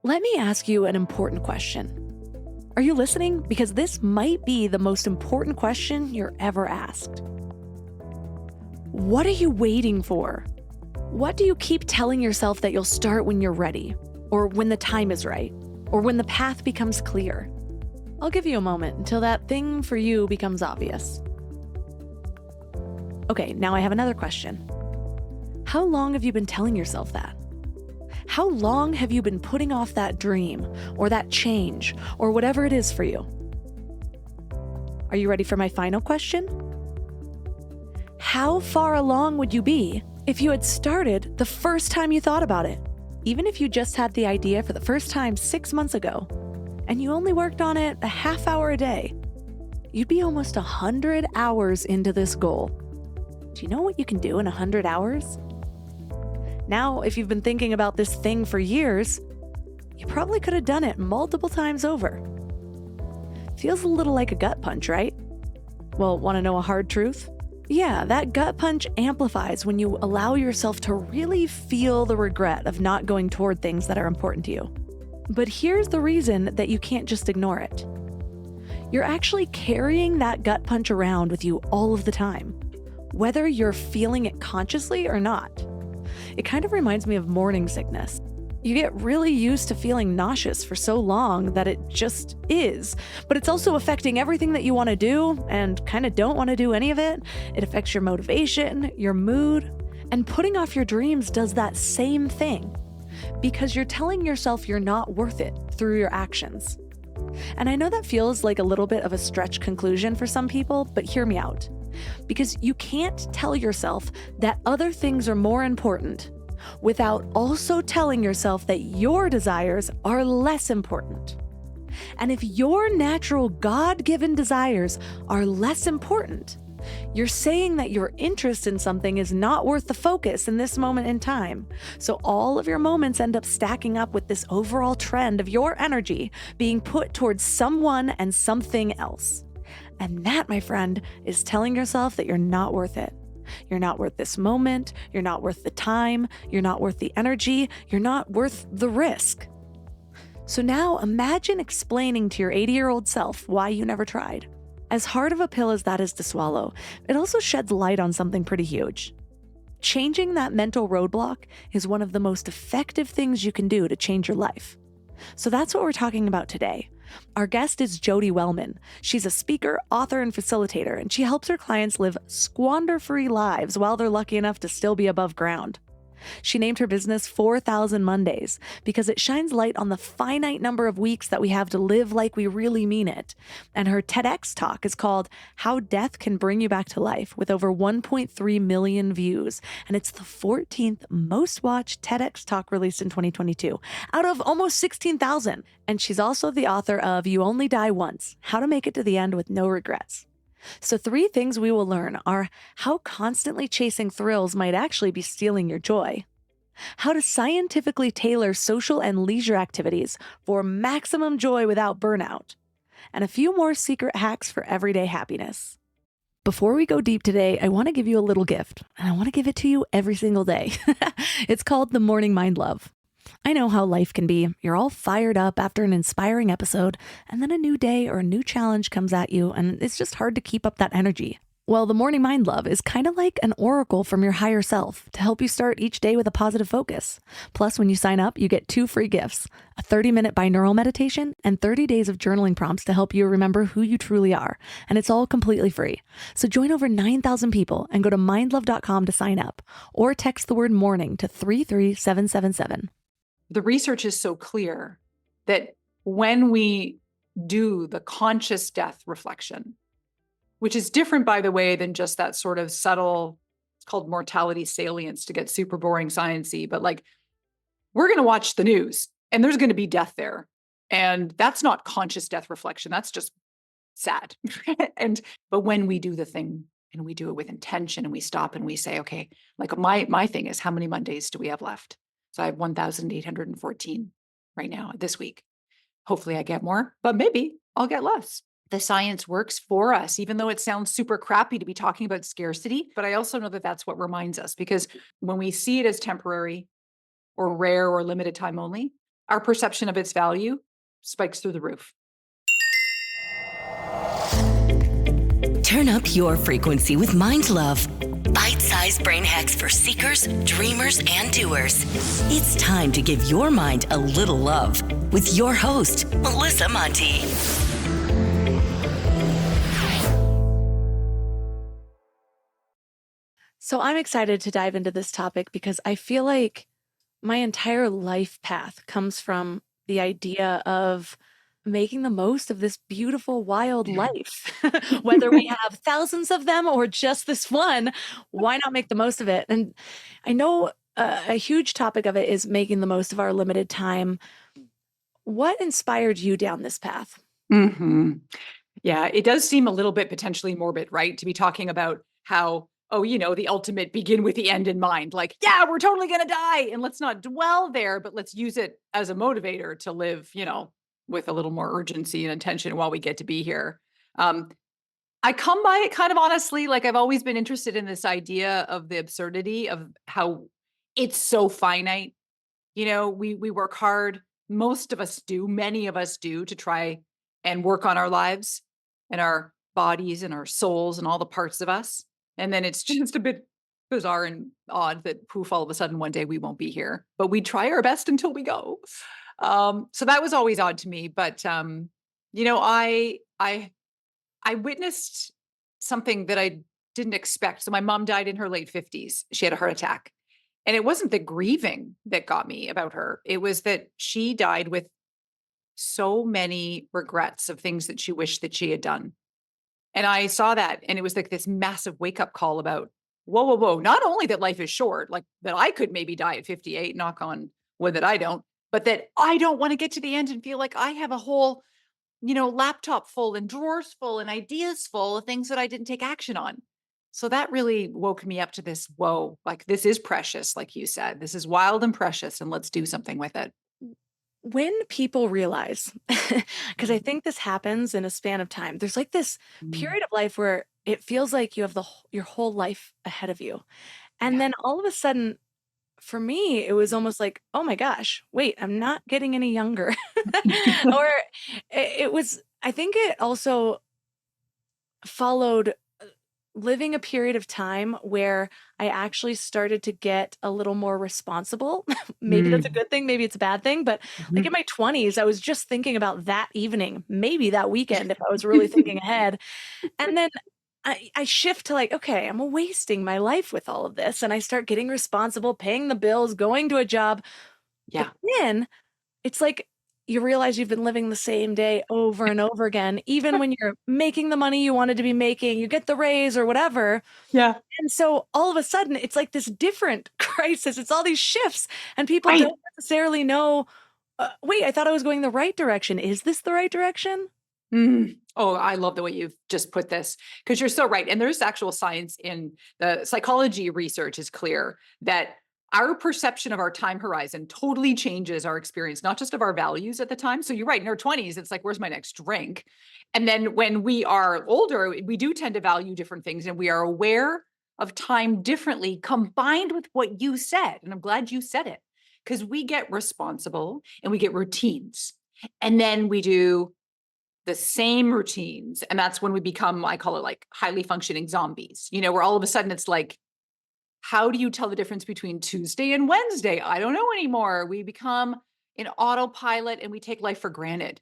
Let me ask you an important question. Are you listening? Because this might be the most important question you're ever asked. What are you waiting for? What do you keep telling yourself that you'll start when you're ready, or when the time is right, or when the path becomes clear? I'll give you a moment until that thing for you becomes obvious. Okay, now I have another question. How long have you been telling yourself that? How long have you been putting off that dream, or that change, or whatever it is for you? Are you ready for my final question? How far along would you be if you had started the first time you thought about it? Even if you just had the idea for the first time 6 months ago, and you only worked on it a half hour a day, you'd be almost 100 hours into this goal. Do you know what you can do in 100 hours? Now, if you've been thinking about this thing for years, you probably could have done it multiple times over. Feels a little like a gut punch, right? Well, want to know a hard truth? Yeah, that gut punch amplifies when you allow yourself to really feel the regret of not going toward things that are important to you. But here's the reason that you can't just ignore it. You're actually carrying that gut punch around with you all of the time, whether you're feeling it consciously or not. It kind of reminds me of morning sickness. You get really used to feeling nauseous for so long that it just is, but it's also affecting everything that you want to do and kind of don't want to do any of it. It affects your motivation, your mood, and putting off your dreams does that same thing because you're telling yourself you're not worth it through your actions. And I know that feels like a little bit of a stretch conclusion for some people, but hear me out. Because you can't tell yourself that other things are more important without also telling yourself that your desires are less important. And if your natural God-given desires are less important, you're saying that your interest in something is not worth the focus in this moment in time. So all of your moments end up stacking up with this overall trend of your energy being put towards someone and something else. And that, my friend, is telling yourself that you're not worth it. You're not worth this moment. You're not worth the time. You're not worth the energy. You're not worth the risk. So now imagine explaining to your 80-year-old self why you never tried. As hard of a pill as that is to swallow, it also sheds light on something pretty huge. Changing that mental roadblock is one of the most effective things you can do to change your life. So that's what we're talking about today. Our guest is Jodi Wellman. She's a speaker, author, and facilitator, and she helps her clients live squander-free lives while they're lucky enough to still be above ground. She named her business 4,000 Mondays because it shines light on the finite number of weeks that we have to live like we really mean it. And her TEDx talk is called How Death Can Bring You Back to Life with over 1.3 million views. And it's the 14th most watched TEDx talk released in 2022 out of almost 16,000. And she's also the author of You Only Die Once, How to Make It to the End with No Regrets. So 3 things we will learn are how constantly chasing thrills might actually be stealing your joy, how to scientifically tailor social and leisure activities for maximum joy without burnout, and a few more secret hacks for everyday happiness. Before we go deep today, I want to give you a little gift, and I want to give it to you every single day. It's called the Morning Mind Love. I know how life can be. You're all fired up after an inspiring episode, and then a new day or a new challenge comes at you, and it's just hard to keep up that energy. Well, the Morning Mind Love is kind of like an oracle from your higher self to help you start each day with a positive focus. Plus, when you sign up, you get 2 free gifts, a 30-minute binaural meditation and 30 days of journaling prompts to help you remember who you truly are. And it's all completely free. So join over 9,000 people and go to mindlove.com to sign up or text the word morning to 33777. The research is so clear that when we do the conscious death reflection, which is different, by the way, than just that sort of subtle, it's called mortality salience to get super boring sciencey, but like we're going to watch the news and there's going to be death there. And that's not conscious death reflection. That's just sad. But when we do the thing and we do it with intention and we stop and we say, okay, like my thing is how many Mondays do we have left? So I have 1,814 right now this week. Hopefully I get more, but maybe I'll get less. The science works for us, even though it sounds super crappy to be talking about scarcity. But I also know that that's what reminds us, because when we see it as temporary or rare or limited time only, our perception of its value spikes through the roof. Turn up your frequency with Mind Love. Bite-sized brain hacks for seekers, dreamers, and doers. It's time to give your mind a little love with your host, Melissa Monti. So I'm excited to dive into this topic because I feel like my entire life path comes from the idea of making the most of this beautiful, wild life. Whether we have thousands of them or just this one, why not make the most of it? And I know a huge topic of it is making the most of our limited time. What inspired you down this path? Mm-hmm. Yeah, it does seem a little bit potentially morbid, right? To be talking about how, the ultimate begin with the end in mind. Like, yeah, we're totally going to die. And let's not dwell there, but let's use it as a motivator to live, with a little more urgency and attention while we get to be here. I come by it kind of honestly, like I've always been interested in this idea of the absurdity of how it's so finite. We work hard. Most of us do, many of us do, to try and work on our lives and our bodies and our souls and all the parts of us. And then it's just a bit bizarre and odd that poof, all of a sudden one day we won't be here. But we try our best until we go. So that was always odd to me. But I witnessed something that I didn't expect. So my mom died in her late 50s. She had a heart attack. And it wasn't the grieving that got me about her. It was that she died with so many regrets of things that she wished that she had done. And I saw that, and it was like this massive wake up call about, whoa, whoa, whoa. Not only that life is short, like that I could maybe die at 58, knock on wood that I don't, but that I don't want to get to the end and feel like I have a whole, laptop full and drawers full and ideas full of things that I didn't take action on. So that really woke me up to this, whoa, like this is precious, like you said. This is wild and precious, and let's do something with it. When people realize, because I think this happens in a span of time, there's like this period of life where it feels like you have your whole life ahead of you. And then all of a sudden, for me, it was almost like, oh my gosh, wait, I'm not getting any younger. Or it was, I think it also followed living a period of time where I actually started to get a little more responsible. Maybe that's a good thing, maybe it's a bad thing, but like in my 20s, I was just thinking about that evening, maybe that weekend if I was really thinking ahead. And then I shift to like, okay, I'm wasting my life with all of this. And I start getting responsible, paying the bills, going to a job. Yeah. But then it's like you realize you've been living the same day over and over again, even when you're making the money you wanted to be making, you get the raise or whatever. Yeah. And so all of a sudden it's like this different crisis. It's all these shifts and people Right. don't necessarily know, wait, I thought I was going the right direction. Is this the right direction? Oh, I love the way you've just put this because you're so right. And there's actual science in the psychology research is clear that our perception of our time horizon totally changes our experience, not just of our values at the time. So you're right. In our 20s, it's like, where's my next drink? And then when we are older, we do tend to value different things and we are aware of time differently combined with what you said. And I'm glad you said it because we get responsible and we get routines. And then we do the same routines. And that's when we become, I call it like highly functioning zombies, where all of a sudden it's like, how do you tell the difference between Tuesday and Wednesday? I don't know anymore. We become an autopilot and we take life for granted.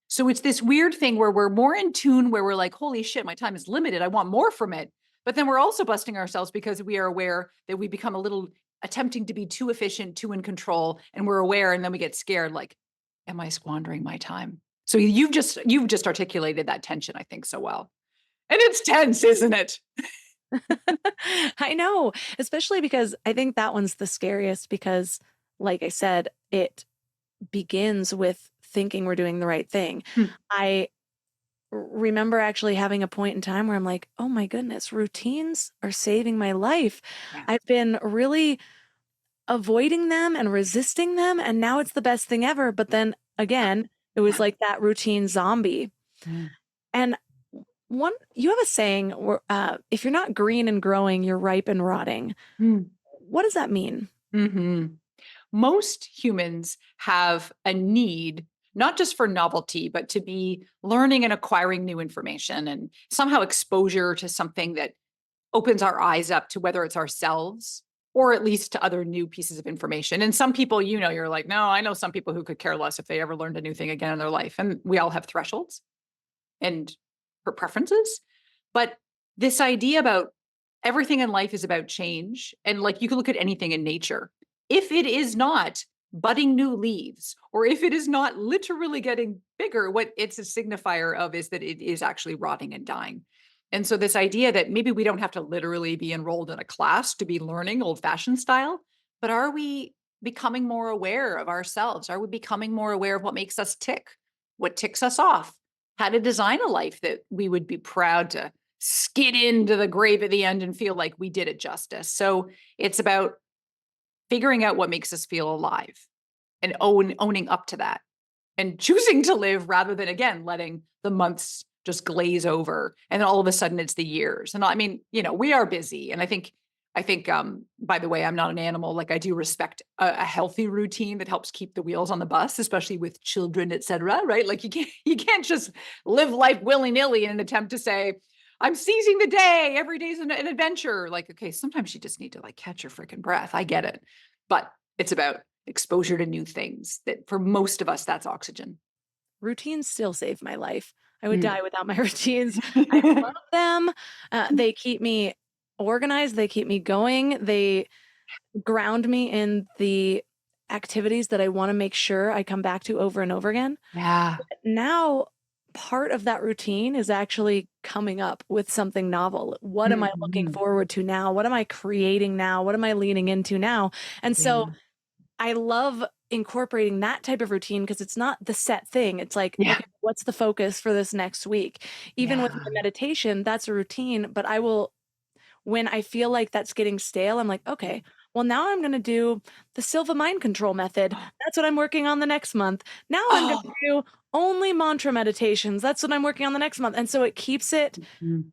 So it's this weird thing where we're more in tune, where we're like, holy shit, my time is limited. I want more from it. But then we're also busting ourselves because we are aware that we become a little attempting to be too efficient, too in control. And we're aware. And then we get scared, like, am I squandering my time? So you've just articulated that tension, I think, so well. And it's tense, isn't it? I know, especially because I think that one's the scariest because, like I said, it begins with thinking we're doing the right thing. I remember actually having a point in time where I'm like, oh my goodness, routines are saving my life. Yeah. I've been really avoiding them and resisting them, and now it's the best thing ever. But then again, it was like that routine zombie. And you have a saying where if you're not green and growing, you're ripe and rotting. What does that mean? most humans have a need, not just for novelty, but to be learning and acquiring new information and somehow exposure to something that opens our eyes up to whether it's ourselves or at least to other new pieces of information. And some people, you're like, no, I know some people who could care less if they ever learned a new thing again in their life. And we all have thresholds and preferences. But this idea about everything in life is about change. And like you can look at anything in nature. If it is not budding new leaves, or if it is not literally getting bigger, what it's a signifier of is that it is actually rotting and dying. And so this idea that maybe we don't have to literally be enrolled in a class to be learning old-fashioned style, but are we becoming more aware of ourselves? Are we becoming more aware of what makes us tick, what ticks us off, how to design a life that we would be proud to skid into the grave at the end and feel like we did it justice? So it's about figuring out what makes us feel alive and owning up to that and choosing to live rather than, again, letting the months just glaze over. And then all of a sudden it's the years. And I mean, we are busy. And I think, by the way, I'm not an animal. Like I do respect a healthy routine that helps keep the wheels on the bus, especially with children, et cetera, right? Like you can't just live life willy-nilly in an attempt to say, I'm seizing the day. Every day's an adventure. Like, okay, sometimes you just need to like catch your freaking breath. I get it. But it's about exposure to new things that for most of us, that's oxygen. Routines still save my life. I would die without my routines. I love them. They keep me organized. They keep me going. They ground me in the activities that I want to make sure I come back to over and over again. Yeah. But now, part of that routine is actually coming up with something novel. What am I looking forward to now? What am I creating now? What am I leaning into now? And so I love incorporating that type of routine because it's not the set thing. It's like, okay, what's the focus for this next week? Even with my meditation, that's a routine, but I will, when I feel like that's getting stale, I'm like, okay, well, now I'm going to do the Silva mind control method. That's what I'm working on the next month. Now I'm going to do only mantra meditations. That's what I'm working on the next month. And so it keeps it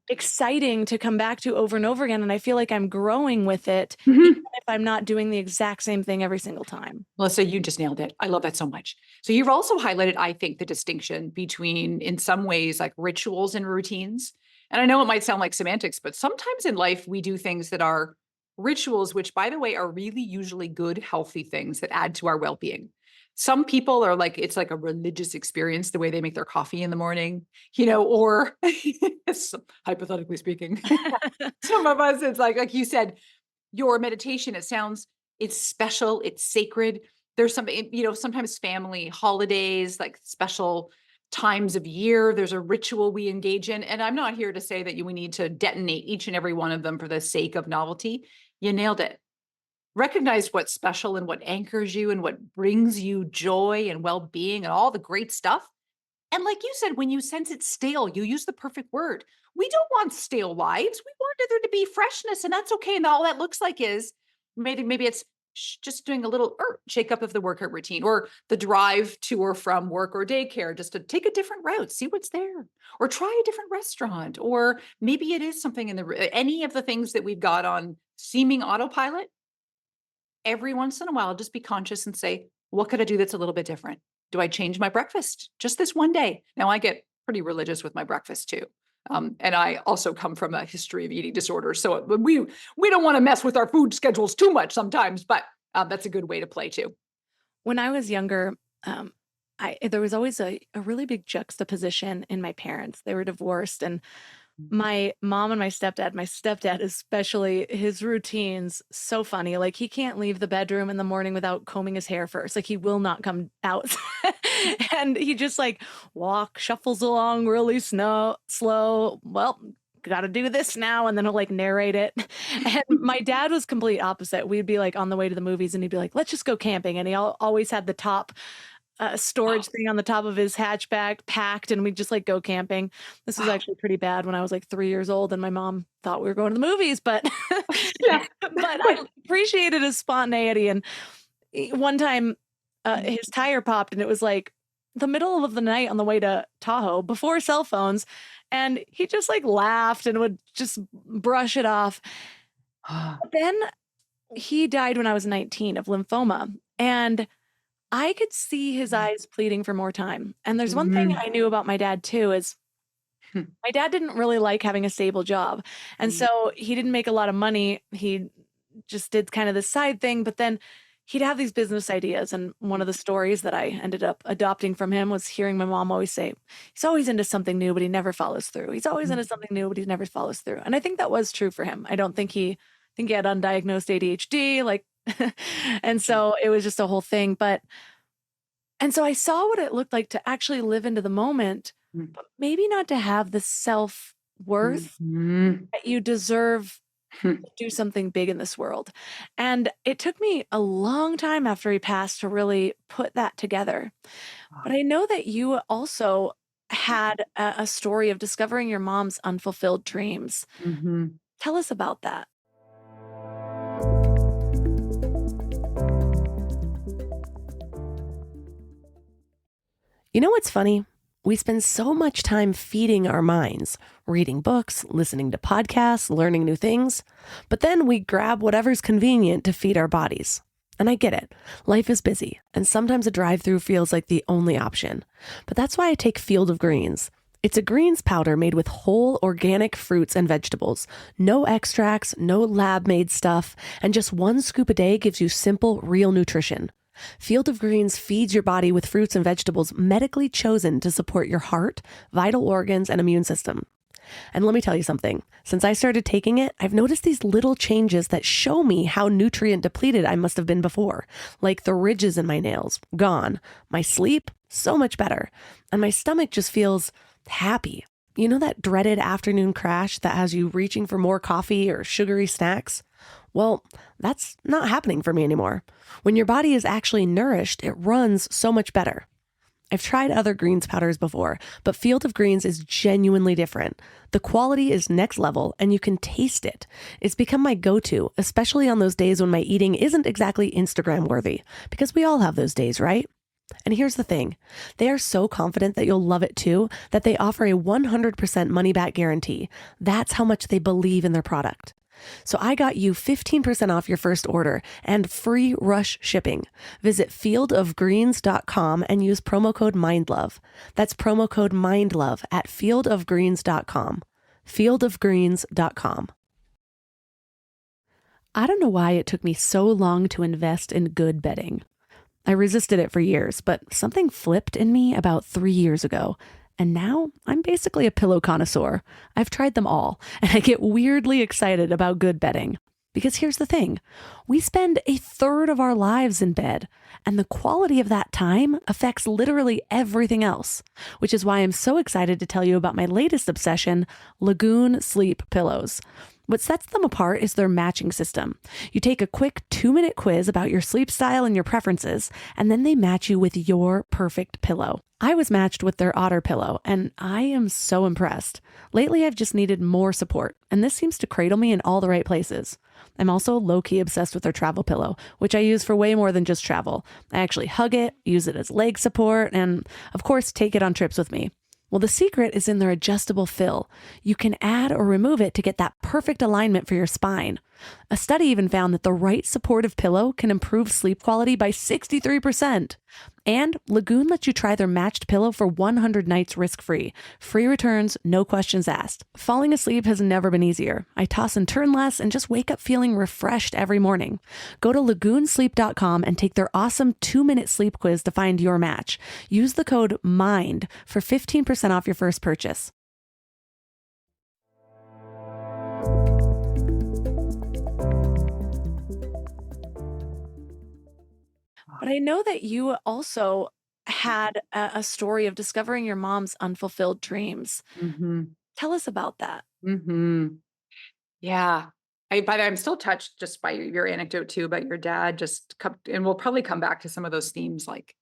exciting to come back to over and over again. And I feel like I'm growing with it, even if I'm not doing the exact same thing every single time. Melissa, you just nailed it. I love that so much. So you've also highlighted, I think, the distinction between, in some ways, like rituals and routines. And I know it might sound like semantics, but sometimes in life we do things that are rituals, which, by the way, are really usually good, healthy things that add to our well-being. Some people are like, it's like a religious experience, the way they make their coffee in the morning, or hypothetically speaking, some of us, it's like you said, your meditation, it's special, it's sacred. There's some, sometimes family holidays, like special times of year, there's a ritual we engage in. And I'm not here to say that we need to detonate each and every one of them for the sake of novelty. You nailed it. Recognize what's special and what anchors you and what brings you joy and well-being and all the great stuff. And like you said, when you sense it's stale, you use the perfect word. We don't want stale lives. We want there to be freshness, and that's okay. And all that looks like is maybe it's just doing a little shake up of the workout routine or the drive to or from work or daycare, just to take a different route, see what's there, or try a different restaurant, or maybe it is something in any of the things that we've got on seeming autopilot. Every once in a while, just be conscious and say, what could I do that's a little bit different? Do I change my breakfast just this one day? Now I get pretty religious with my breakfast too. And I also come from a history of eating disorders. So we don't want to mess with our food schedules too much sometimes, but that's a good way to play too. When I was younger, there was always a really big juxtaposition in my parents. They were divorced, and my mom and my stepdad especially, his routines, so funny. Like he can't leave the bedroom in the morning without combing his hair first. Like he will not come out. And he just like shuffles along really slow. Well, got to do this now. And then he'll like narrate it. And my dad was complete opposite. We'd be like on the way to the movies and he'd be like, let's just go camping. And he always had the top storage thing on the top of his hatchback packed, and we'd just like go camping. This was actually pretty bad when I was like 3 years old and my mom thought we were going to the movies, but but I appreciated his spontaneity. And one time his tire popped, and it was like the middle of the night on the way to Tahoe before cell phones, and he just like laughed and would just brush it off. Then he died when I was 19 of lymphoma. And I could see his eyes pleading for more time. And there's one thing Mhm. I knew about my dad too is my dad didn't really like having a stable job. And Mhm. so he didn't make a lot of money. He just did kind of this side thing, but then he'd have these business ideas. And one of the stories that I ended up adopting from him was hearing my mom always say, he's always into something new, but he never follows through. He's always into something new, but he never follows through. And I think that was true for him. I don't think think he had undiagnosed ADHD, like, and so it was just a whole thing. And so I saw what it looked like to actually live into the moment, but maybe not to have the self worth Mhm. that you deserve to do something big in this world. And it took me a long time after he passed to really put that together. But I know that you also had a story of discovering your mom's unfulfilled dreams. Mhm. Tell us about that. You know what's funny? We spend so much time feeding our minds, reading books, listening to podcasts, learning new things, but then we grab whatever's convenient to feed our bodies. And I get it. Life is busy, and sometimes a drive-through feels like the only option. But that's why I take Field of Greens. It's a greens powder made with whole organic fruits and vegetables. No extracts, no lab-made stuff, and just one scoop a day gives you simple, real nutrition. Field of Greens feeds your body with fruits and vegetables medically chosen to support your heart, vital organs, and immune system. And let me tell you something. Since I started taking it, I've noticed these little changes that show me how nutrient depleted I must have been before. Like the ridges in my nails, gone. My sleep, so much better. And my stomach just feels happy. You know that dreaded afternoon crash that has you reaching for more coffee or sugary snacks? Well, that's not happening for me anymore. When your body is actually nourished, it runs so much better. I've tried other greens powders before, but Field of Greens is genuinely different. The quality is next level and you can taste it. It's become my go-to, especially on those days when my eating isn't exactly Instagram worthy, because we all have those days, right? And here's the thing. They are so confident that you'll love it too, that they offer a 100% money back guarantee. That's how much they believe in their product. So I got you 15% off your first order and free rush shipping. Visit fieldofgreens.com and use promo code MINDLOVE. That's promo code MINDLOVE at fieldofgreens.com. Fieldofgreens.com. I don't know why it took me so long to invest in good bedding. I resisted it for years, but something flipped in me about 3 years ago. And now I'm basically a pillow connoisseur. I've tried them all, and I get weirdly excited about good bedding. Because here's the thing, we spend a third of our lives in bed, and the quality of that time affects literally everything else, which is why I'm so excited to tell you about my latest obsession, Lagoon Sleep Pillows. What sets them apart is their matching system. You take a quick 2-minute quiz about your sleep style and your preferences, and then they match you with your perfect pillow. I was matched with their Otter pillow, and I am so impressed. Lately, I've just needed more support, and this seems to cradle me in all the right places. I'm also low-key obsessed with their travel pillow, which I use for way more than just travel. I actually hug it, use it as leg support, and of course, take it on trips with me. Well, the secret is in their adjustable fill. You can add or remove it to get that perfect alignment for your spine. A study even found that the right supportive pillow can improve sleep quality by 63%. And Lagoon lets you try their matched pillow for 100 nights risk-free. Free returns, no questions asked. Falling asleep has never been easier. I toss and turn less and just wake up feeling refreshed every morning. Go to lagoonsleep.com and take their awesome 2-minute sleep quiz to find your match. Use the code MIND for 15% off your first purchase. But I know that you also had a story of discovering your mom's unfulfilled dreams. Mhm. Tell us about that. Mhm. Yeah. By the way, I'm still touched just by your anecdote too about your dad. And we'll probably come back to some of those themes, like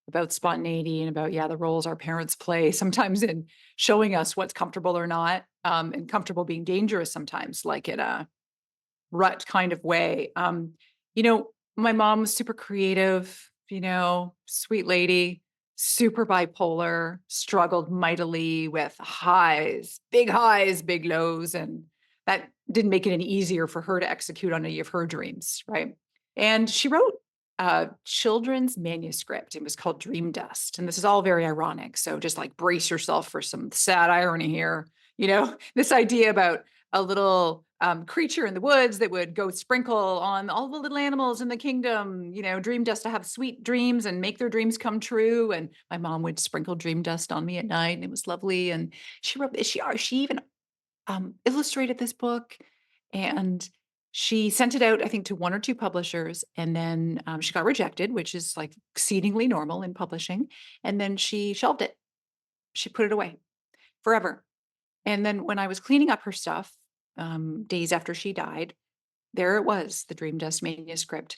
about spontaneity and about, yeah, the roles our parents play sometimes in showing us what's comfortable or not, and comfortable being dangerous sometimes, like in a rut kind of way. You know, my mom was super creative, sweet lady, super bipolar, struggled mightily with highs, big lows, and that didn't make it any easier for her to execute on any of her dreams, right? And she wrote a children's manuscript. It was called Dream Dust. And this is all very ironic. So just like brace yourself for some sad irony here. This idea about a little creature in the woods that would go sprinkle on all the little animals in the kingdom, dream dust to have sweet dreams and make their dreams come true. And my mom would sprinkle dream dust on me at night, and it was lovely. And she wrote, she even illustrated this book, and she sent it out, I think, to one or two publishers, and then she got rejected, which is like exceedingly normal in publishing. And then she shelved it. She put it away forever. And then when I was cleaning up her stuff, days after she died, there it was, the Dream Dust manuscript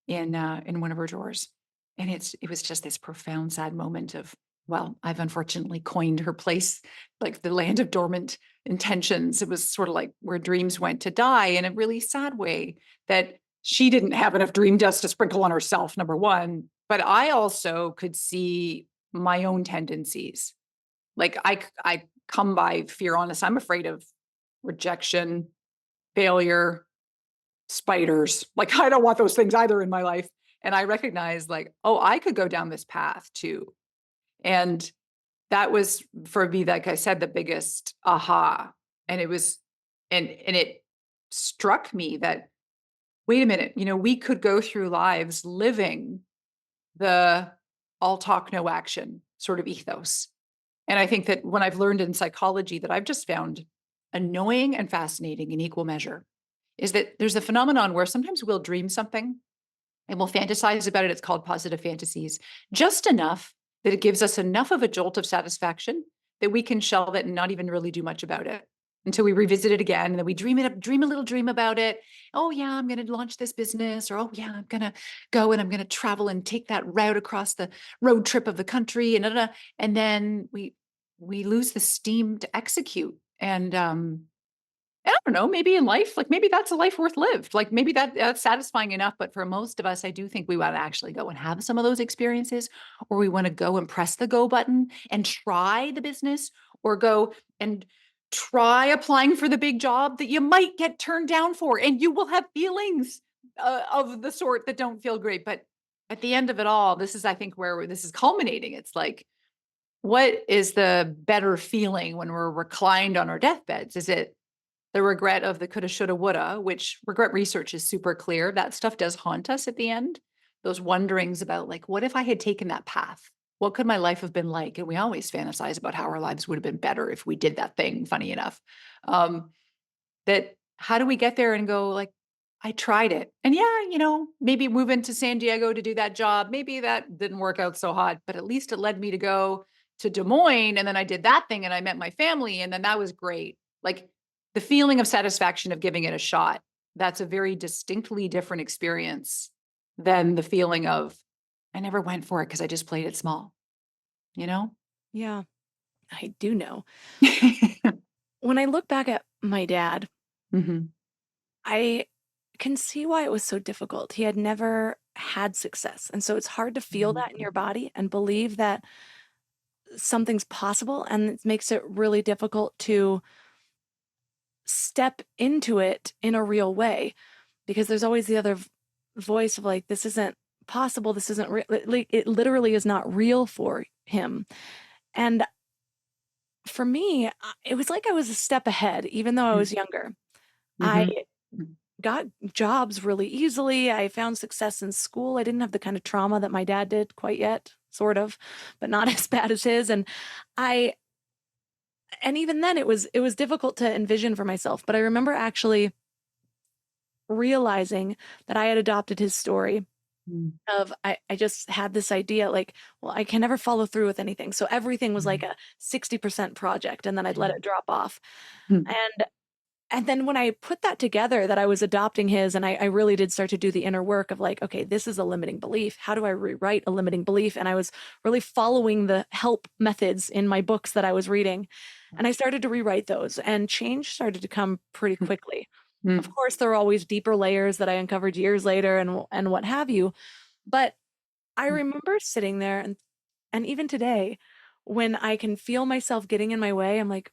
in one of her drawers. And it was just this profound, sad moment of, well, I've unfortunately coined her place, like the land of dormant intentions. It was sort of like where dreams went to die, in a really sad way, that she didn't have enough dream dust to sprinkle on herself, number one. But I also could see my own tendencies. Like I come by fear honest. I'm afraid of rejection, failure, spiders. Like I don't want those things either in my life. And I recognize like, oh, I could go down this path too. And that was, for me, like I said, the biggest aha. And it was, and it struck me that, wait a minute, we could go through lives living the all talk, no action sort of ethos. And I think that when I've learned in psychology that I've just found annoying and fascinating in equal measure is that there's a phenomenon where sometimes we'll dream something and we'll fantasize about it. It's called positive fantasies, just enough that it gives us enough of a jolt of satisfaction that we can shelve it and not even really do much about it until we revisit it again. And then we dream a little dream about it. Oh yeah, I'm going to launch this business, or, oh yeah, I'm going to go and I'm going to travel and take that route across the road trip of the country. And then we lose the steam to execute. And I don't know, maybe in life, like maybe that's a life worth lived. Like maybe that's satisfying enough. But for most of us, I do think we want to actually go and have some of those experiences, or we want to go and press the go button and try the business, or go and try applying for the big job that you might get turned down for. And you will have feelings of the sort that don't feel great. But at the end of it all, this is, I think, where this is culminating. It's like, what is the better feeling when we're reclined on our deathbeds? Is it the regret of the coulda, shoulda, woulda, which regret research is super clear. That stuff does haunt us at the end. Those wonderings about like, what if I had taken that path? What could my life have been like? And we always fantasize about how our lives would have been better if we did that thing, funny enough. That how do we get there and go like, I tried it. And yeah, maybe move into San Diego to do that job. Maybe that didn't work out so hot, but at least it led me to go to Des Moines. And then I did that thing and I met my family. And then that was great. Like, the feeling of satisfaction of giving it a shot, that's a very distinctly different experience than the feeling of, I never went for it because I just played it small, Yeah, I do know. When I look back at my dad, Mm-hmm. I can see why it was so difficult. He had never had success. And so it's hard to feel that in your body and believe that something's possible. And it makes it really difficult to step into it in a real way, because there's always the other voice of like, this isn't possible. This isn't real. It literally is not real for him. And for me, it was like I was a step ahead, even though I was younger. I got jobs really easily. I found success in school. I didn't have the kind of trauma that my dad did quite yet, sort of, but not as bad as his. And even then it was difficult to envision for myself. But I remember actually realizing that I had adopted his story of, I just had this idea like, well, I can never follow through with anything. So everything was like a 60% project, and then I'd let it drop off. And then when I put that together, that I was adopting his, and I really did start to do the inner work of like, okay, this is a limiting belief. How do I rewrite a limiting belief? And I was really following the help methods in my books that I was reading. And I started to rewrite those, and change started to come pretty quickly. Of course, there were always deeper layers that I uncovered years later and what have you. But I remember sitting there and even today, when I can feel myself getting in my way, I'm like,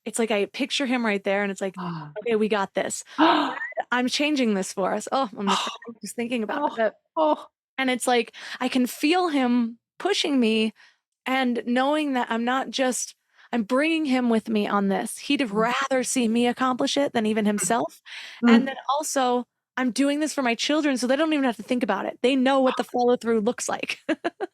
it's like I picture him right there and it's like, Ah. okay, we got this. Oh, I'm changing this for us. Oh, I'm gonna cry just thinking about oh, it. oh. And it's like I can feel him pushing me and knowing that I'm bringing him with me on this. He'd have rather see me accomplish it than even himself. And Mm. then also, I'm doing this for my children so they don't even have to think about it. They know what the follow through looks like.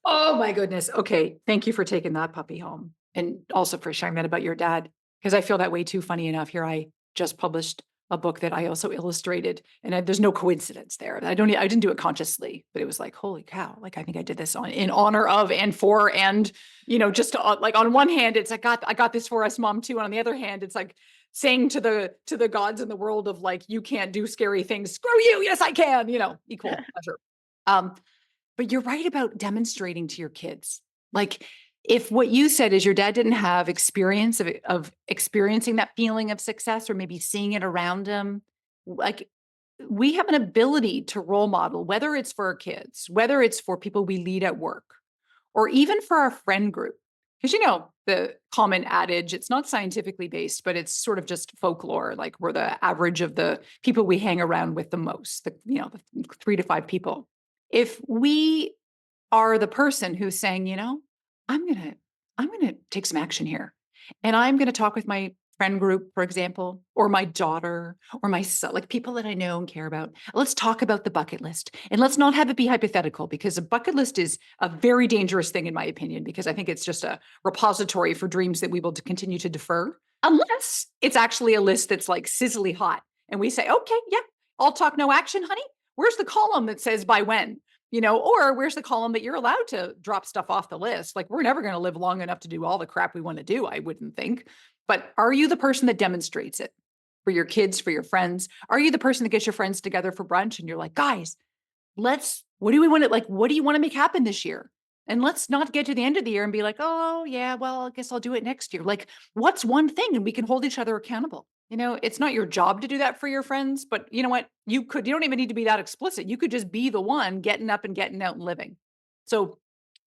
Oh my goodness. Okay. Thank you for taking that puppy home and also for sharing that about your dad. Because I feel that way too. Funny enough, here I just published a book that I also illustrated, and there's no coincidence there. I didn't do it consciously, but it was like, holy cow! Like I think I did this in honor of and for, and just like on one hand, it's like I got this for us, mom too, and on the other hand, it's like saying to the gods in the world of like, you can't do scary things. Screw you! Yes, I can. Equal measure. Um, but you're right about demonstrating to your kids. Like, if what you said is your dad didn't have experience of experiencing that feeling of success or maybe seeing it around him, like we have an ability to role model, whether it's for our kids, whether it's for people we lead at work, or even for our friend group. Because the common adage, it's not scientifically based, but it's sort of just folklore. Like we're the average of the people we hang around with the most, the 3 to 5 people. If we are the person who's saying, I'm gonna take some action here. And I'm gonna talk with my friend group, for example, or my daughter, or my son, like people that I know and care about. Let's talk about the bucket list. And let's not have it be hypothetical, because a bucket list is a very dangerous thing, in my opinion, because I think it's just a repository for dreams that we will continue to defer, unless it's actually a list that's like sizzly hot. And we say, okay, yeah, I'll talk no action, honey. Where's the column that says by when? Or where's the column that you're allowed to drop stuff off the list? Like, we're never going to live long enough to do all the crap we want to do, I wouldn't think. But are you the person that demonstrates it for your kids, for your friends? Are you the person that gets your friends together for brunch and you're like, guys, what do we want to, like, what do you want to make happen this year? And let's not get to the end of the year and be like, oh, yeah, well, I guess I'll do it next year. Like, what's one thing? And we can hold each other accountable. It's not your job to do that for your friends, but you know what? You don't even need to be that explicit. You could just be the one getting up and getting out and living. So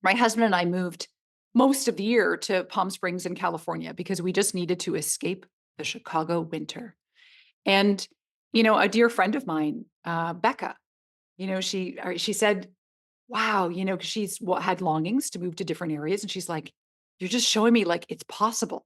my husband and I moved most of the year to Palm Springs in California because we just needed to escape the Chicago winter. And, a dear friend of mine, Becca, she said, wow, because she's had longings to move to different areas. And she's like, you're just showing me like it's possible.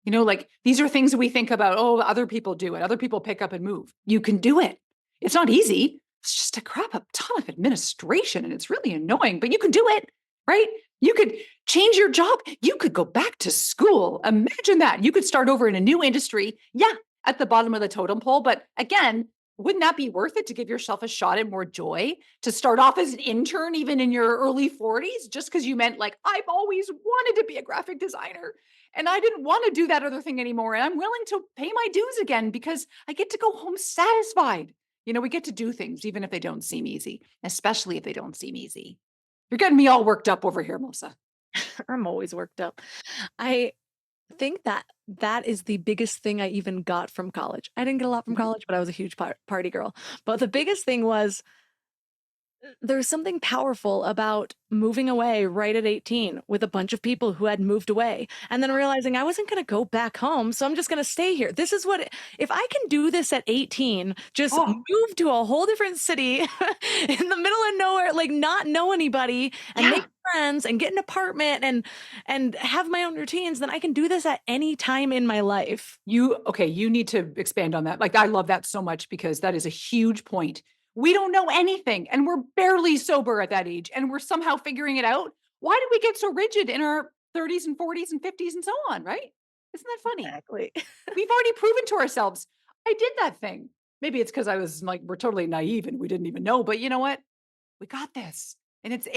Like these are things that we think about. Oh, other people do it. Other people pick up and move. You can do it. It's not easy. It's just a ton of administration and it's really annoying, but you can do it, right? You could change your job. You could go back to school. Imagine that. You could start over in a new industry. Yeah, at the bottom of the totem pole. But again, wouldn't that be worth it to give yourself a shot at more joy, to start off as an intern, even in your early 40s, just because you meant like, I've always wanted to be a graphic designer and I didn't want to do that other thing anymore. And I'm willing to pay my dues again because I get to go home satisfied. We get to do things even if they don't seem easy, especially if they don't seem easy. You're getting me all worked up over here, Melissa. I'm always worked up. I think that is the biggest thing I even got from college. I didn't get a lot from college, but I was a huge party girl. But the biggest thing was there's something powerful about moving away right at 18 with a bunch of people who had moved away and then realizing I wasn't going to go back home. So I'm just going to stay here. This is if I can do this at 18, just move to a whole different city in the middle of nowhere, like not know anybody and make friends and get an apartment and have my own routines, then I can do this at any time in my life. You need to expand on that. Like, I love that so much because that is a huge point. We don't know anything and we're barely sober at that age and we're somehow figuring it out. Why did we get so rigid in our 30s and 40s and 50s and so on, right? Isn't that funny? Exactly. We've already proven to ourselves, I did that thing. Maybe it's because I was like, we're totally naive and we didn't even know, but you know what? We got this. And it's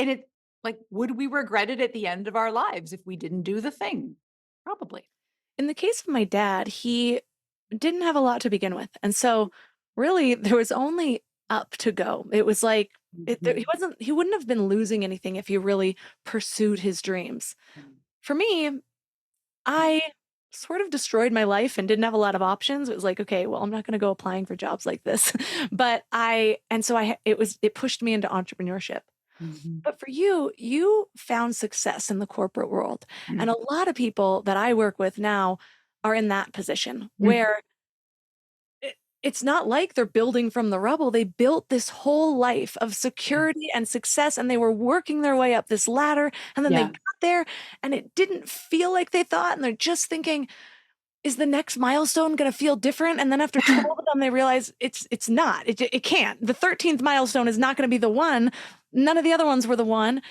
like, would we regret it at the end of our lives if we didn't do the thing? Probably. In the case of my dad, he didn't have a lot to begin with. And so really there was only up to go. It was like he wouldn't have been losing anything if he really pursued his dreams. For me, I sort of destroyed my life and didn't have a lot of options. It was like, okay, well, I'm not going to go applying for jobs like this. It pushed me into entrepreneurship. But for you found success in the corporate world. And a lot of people that I work with now are in that position Mm. where it's not like they're building from the rubble. They built this whole life of security and success, and they were working their way up this ladder, and then they Yeah. got there, and it didn't feel like they thought, and they're just thinking, is the next milestone going to feel different? And then after 12 of them, they realize it's not. It can't. The 13th milestone is not going to be the one. None of the other ones were the one.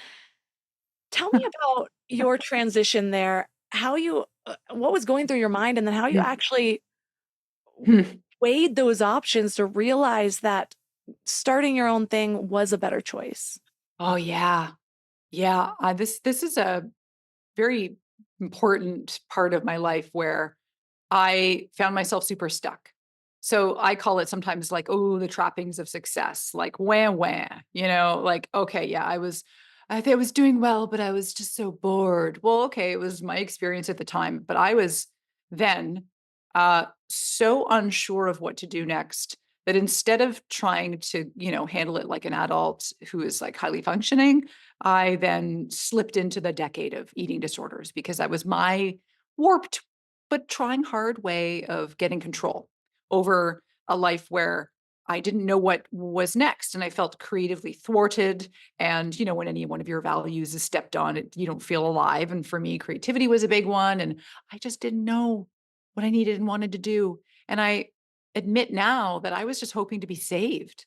Tell me about your transition there, how you what was going through your mind, and then how you actually weighed those options to realize that starting your own thing was a better choice. Oh yeah. Yeah. This is a very important part of my life where I found myself super stuck. So I call it sometimes like, oh, the trappings of success, like wah wah, like, okay, yeah, I think I was doing well, but I was just so bored. Well, okay, it was my experience at the time, but I was then so unsure of what to do next that instead of trying to, handle it like an adult who is like highly functioning, I then slipped into the decade of eating disorders because that was my warped but trying hard way of getting control over a life where I didn't know what was next and I felt creatively thwarted. And, when any one of your values is stepped on, you don't feel alive. And for me, creativity was a big one. And I just didn't know what I needed and wanted to do. And I admit now that I was just hoping to be saved.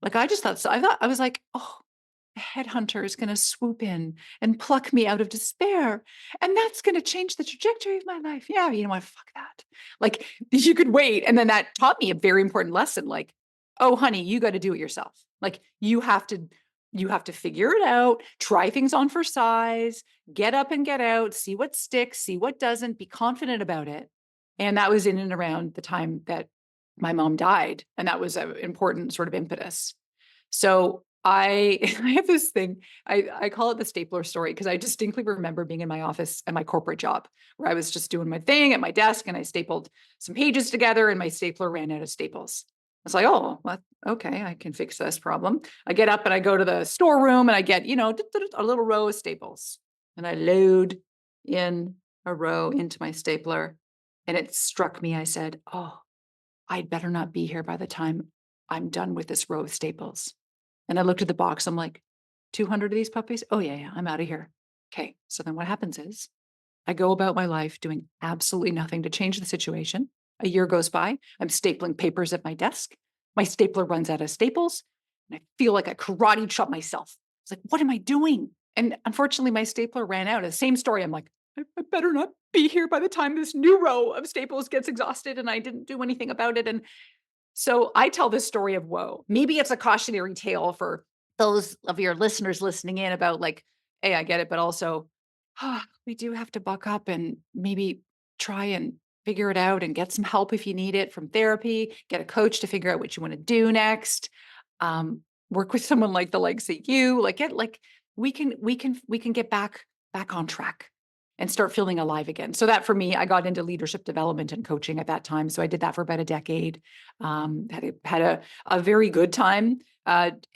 Like I just thought, so I was like, oh, a headhunter is going to swoop in and pluck me out of despair. And that's going to change the trajectory of my life. Yeah, you know what? Fuck that. Like you could wait. And then that taught me a very important lesson. Like, oh, honey, you got to do it yourself. Like you have to figure it out, try things on for size, get up and get out, see what sticks, see what doesn't, be confident about it. And that was in and around the time that my mom died. And that was an important sort of impetus. So I I have this thing, I call it the stapler story because I distinctly remember being in my office at my corporate job where I was just doing my thing at my desk and I stapled some pages together and my stapler ran out of staples. I was like, oh, well, okay, I can fix this problem. I get up and I go to the storeroom and I get, a little row of staples and I load in a row into my stapler. And it struck me, I said, oh, I'd better not be here by the time I'm done with this row of staples. And I looked at the box. I'm like, 200 of these puppies? Oh, yeah, I'm out of here. Okay. So then what happens is I go about my life doing absolutely nothing to change the situation. A year goes by. I'm stapling papers at my desk. My stapler runs out of staples. And I feel like I karate chop myself. It's like, what am I doing? And unfortunately, my stapler ran out. The same story. I'm like, I better not be here by the time this new row of staples gets exhausted. And I didn't do anything about it. And so I tell this story of woe. Maybe it's a cautionary tale for those of your listeners listening in about like, hey, I get it, but also we do have to buck up and maybe try and figure it out and get some help if you need it from therapy, get a coach to figure out what you want to do next. Work with someone like the likes of you, we can get back on track and start feeling alive again. So that for me, I got into leadership development and coaching at that time. So I did that for about a decade. Had a very good time. And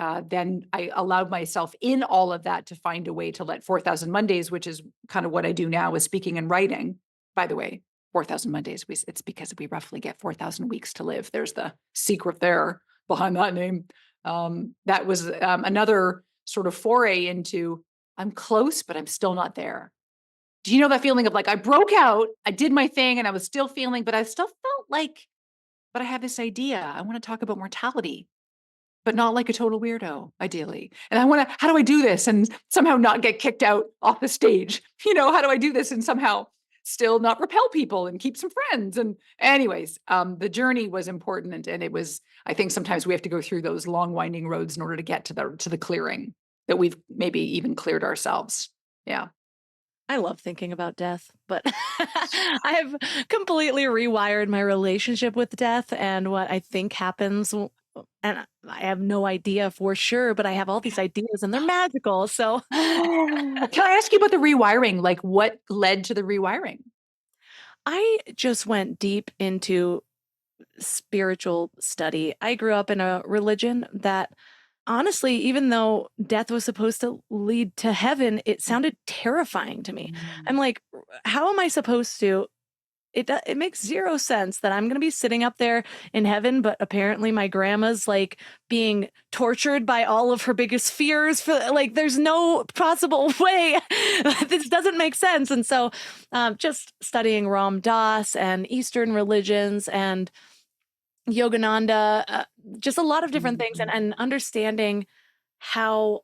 then I allowed myself in all of that to find a way to let 4,000 Mondays, which is kind of what I do now with speaking and writing. By the way, 4,000 Mondays, it's because we roughly get 4,000 weeks to live. There's the secret there behind that name. That was another sort of foray into I'm close, but I'm still not there. Do you know that feeling of like I broke out, I did my thing and I was still feeling, but I still felt like, but I have this idea. I want to talk about mortality, but not like a total weirdo, ideally. And how do I do this and somehow not get kicked out off the stage? How do I do this and somehow still not repel people and keep some friends? And anyways, the journey was important. And it was, I think sometimes we have to go through those long winding roads in order to get to the clearing that we've maybe even cleared ourselves. Yeah. I love thinking about death, but I've completely rewired my relationship with death and what I think happens. And I have no idea for sure, but I have all these ideas and they're magical. So Can I ask you about the rewiring? Like what led to the rewiring? I just went deep into spiritual study. I grew up in a religion that honestly, even though death was supposed to lead to heaven, it sounded terrifying to me. I'm like, how am I supposed to it makes zero sense that I'm going to be sitting up there in heaven, but apparently my grandma's like being tortured by all of her biggest fears. For like, there's no possible way this doesn't make sense. And so, just studying Ram Dass and Eastern religions and Yogananda, just a lot of different things, and understanding how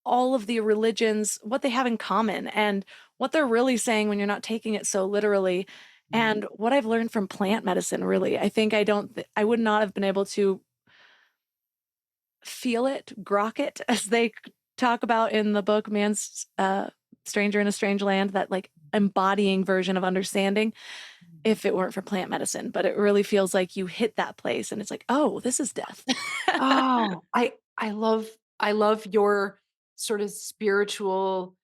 all of the religions, what they have in common and what they're really saying when you're not taking it so literally. And what I've learned from plant medicine, really, I think I would not have been able to feel it, grok it, as they talk about in the book, Man's Stranger in a Strange Land, that like embodying version of understanding, if it weren't for plant medicine. But it really feels like you hit that place and it's like, oh, this is death. Oh, I love your sort of spiritual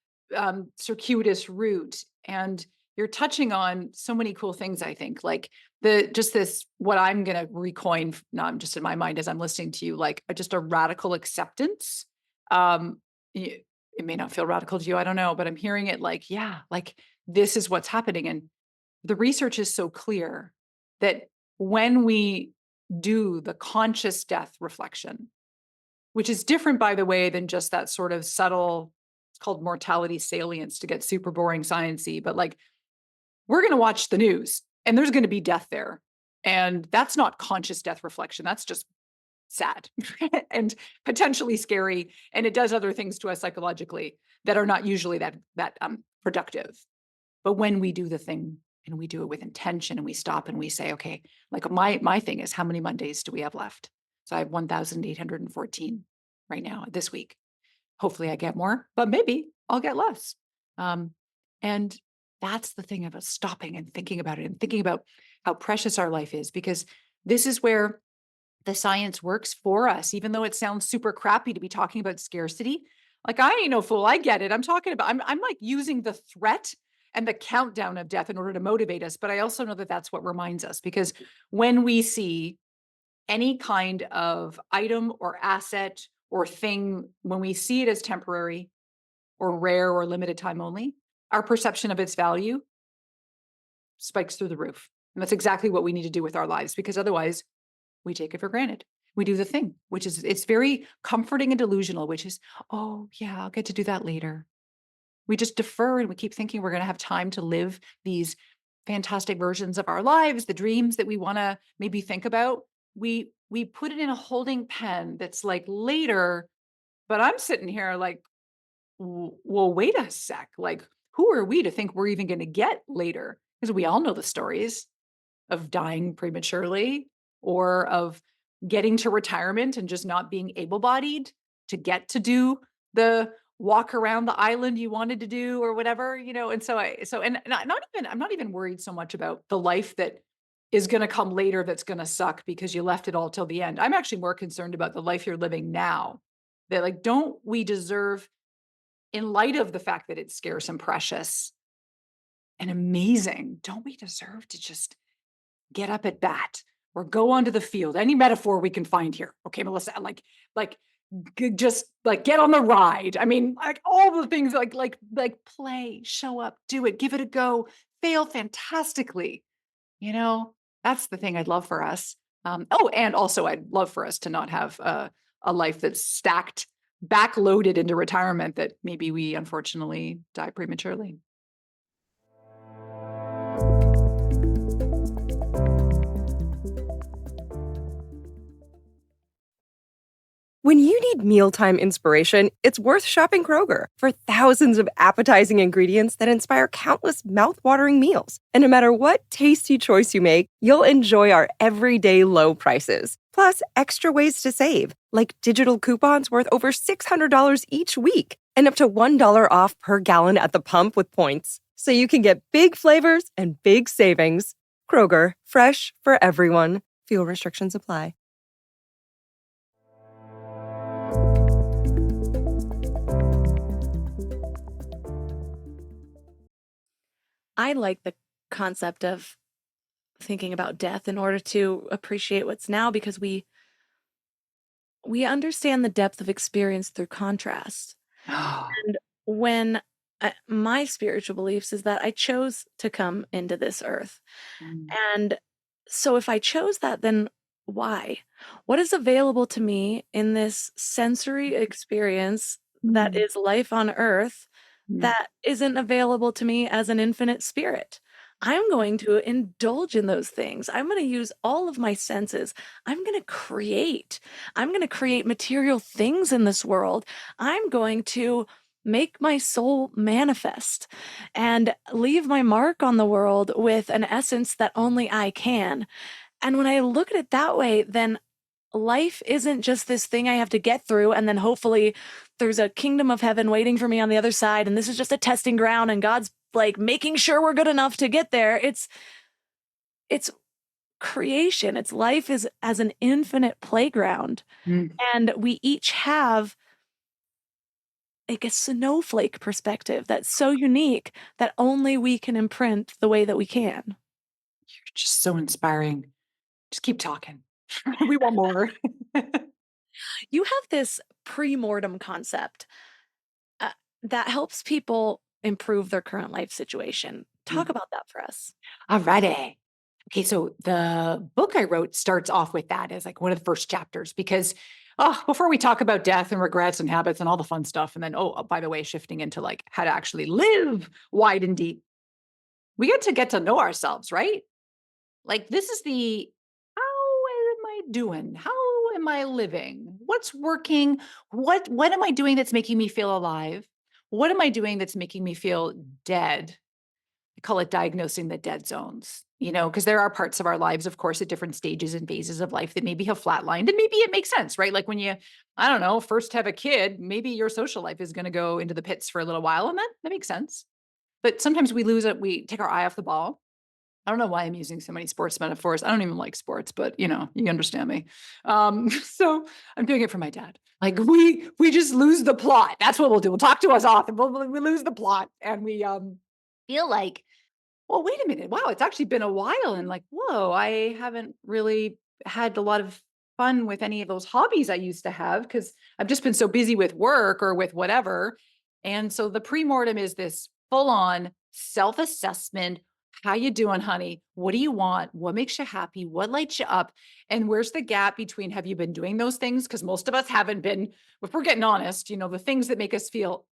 circuitous route, and you're touching on so many cool things, I think. Like this what I'm gonna recoin, not just in my mind as I'm listening to you, like just a radical acceptance. Um it may not feel radical to you, I don't know, but I'm hearing it like, yeah, like this is what's happening. And the research is so clear that when we do the conscious death reflection, which is different, by the way, than just that sort of subtle, it's called mortality salience to get super boring sciencey, but like we're going to watch the news and there's going to be death there. And that's not conscious death reflection. That's just sad and potentially scary. And it does other things to us psychologically that are not usually that productive. But when we do the thing and we do it with intention and we stop and we say, okay, like my thing is, how many Mondays do we have left? So I have 1,814 right now this week. Hopefully I get more, but maybe I'll get less. And that's the thing about stopping and thinking about it and thinking about how precious our life is, because this is where the science works for us, even though it sounds super crappy to be talking about scarcity. Like, I ain't no fool. I get it. I'm talking about, I'm like using the threat and the countdown of death in order to motivate us. But I also know that that's what reminds us, because when we see any kind of item or asset or thing, when we see it as temporary or rare or limited time only, our perception of its value spikes through the roof. And that's exactly what we need to do with our lives, because otherwise we take it for granted. We do the thing, which is, it's very comforting and delusional, which is, oh yeah, I'll get to do that later. We just defer and we keep thinking we're going to have time to live these fantastic versions of our lives, the dreams that we want to maybe think about. We put it in a holding pen that's like later, but I'm sitting here like, well, wait a sec. Like, who are we to think we're even going to get later? Because we all know the stories of dying prematurely or of getting to retirement and just not being able-bodied to get to do the walk around the island you wanted to do or whatever, and I'm not even worried so much about the life that is going to come later that's going to suck because you left it all till the end. I'm actually more concerned about the life you're living now. That, like, don't we deserve, in light of the fact that it's scarce and precious and amazing, don't we deserve to just get up at bat or go onto the field? Any metaphor we can find here. Okay, Melissa, just like get on the ride. I mean, like all the things, like play, show up, do it, give it a go, fail fantastically. That's the thing I'd love for us. And also I'd love for us to not have a life that's stacked, backloaded into retirement, that maybe we unfortunately die prematurely. When you need mealtime inspiration, it's worth shopping Kroger for thousands of appetizing ingredients that inspire countless mouthwatering meals. And no matter what tasty choice you make, you'll enjoy our everyday low prices. Plus, extra ways to save, like digital coupons worth over $600 each week and up to $1 off per gallon at the pump with points. So you can get big flavors and big savings. Kroger, fresh for everyone. Fuel restrictions apply. I like the concept of thinking about death in order to appreciate what's now, because we understand the depth of experience through contrast. And when my spiritual beliefs is that I chose to come into this earth. Mm, And so if I chose that, then why? What is available to me in this sensory experience that mm, is life on earth mm. that isn't available to me as an infinite spirit? I'm going to indulge in those things. I'm going to use all of my senses. I'm going to create. I'm going to create material things in this world. I'm going to make my soul manifest and leave my mark on the world with an essence that only I can. And when I look at it that way, then life isn't just this thing I have to get through, and then hopefully there's a kingdom of heaven waiting for me on the other side, and this is just a testing ground, and God's like making sure we're good enough to get there. It's creation. It's life is as an infinite playground. Mm. And we each have like a snowflake perspective that's so unique that only we can imprint the way that we can. You're just so inspiring. Just keep talking. We want more. You have this pre-mortem concept uh, that helps people improve their current life situation. Talk Mm. about that for us. Alrighty. Okay, so the book I wrote starts off with that as like one of the first chapters because before we talk about death and regrets and habits and all the fun stuff, and then by the way, shifting into like how to actually live wide and deep, we get to know ourselves, right? Like this is the how am I doing? How am I living? What's working? What am I doing that's making me feel alive? What am I doing that's making me feel dead? I call it diagnosing the dead zones, because there are parts of our lives, of course, at different stages and phases of life that maybe have flatlined and maybe it makes sense, right? Like when you, I don't know, first have a kid, maybe your social life is going to go into the pits for a little while and that makes sense. But sometimes we lose it. We take our eye off the ball. I don't know why I'm using so many sports metaphors. I don't even like sports, but you understand me. So I'm doing it for my dad. Like we just lose the plot. That's what we'll do. We'll talk to us off and we lose the plot and we feel like, well, wait a minute. Wow, it's actually been a while. And like, whoa, I haven't really had a lot of fun with any of those hobbies I used to have because I've just been so busy with work or with whatever. And so the pre-mortem is this full-on self-assessment. How you doing, honey? What do you want? What makes you happy? What lights you up? And where's the gap between have you been doing those things? Because most of us haven't been, if we're getting honest, the things that make us feel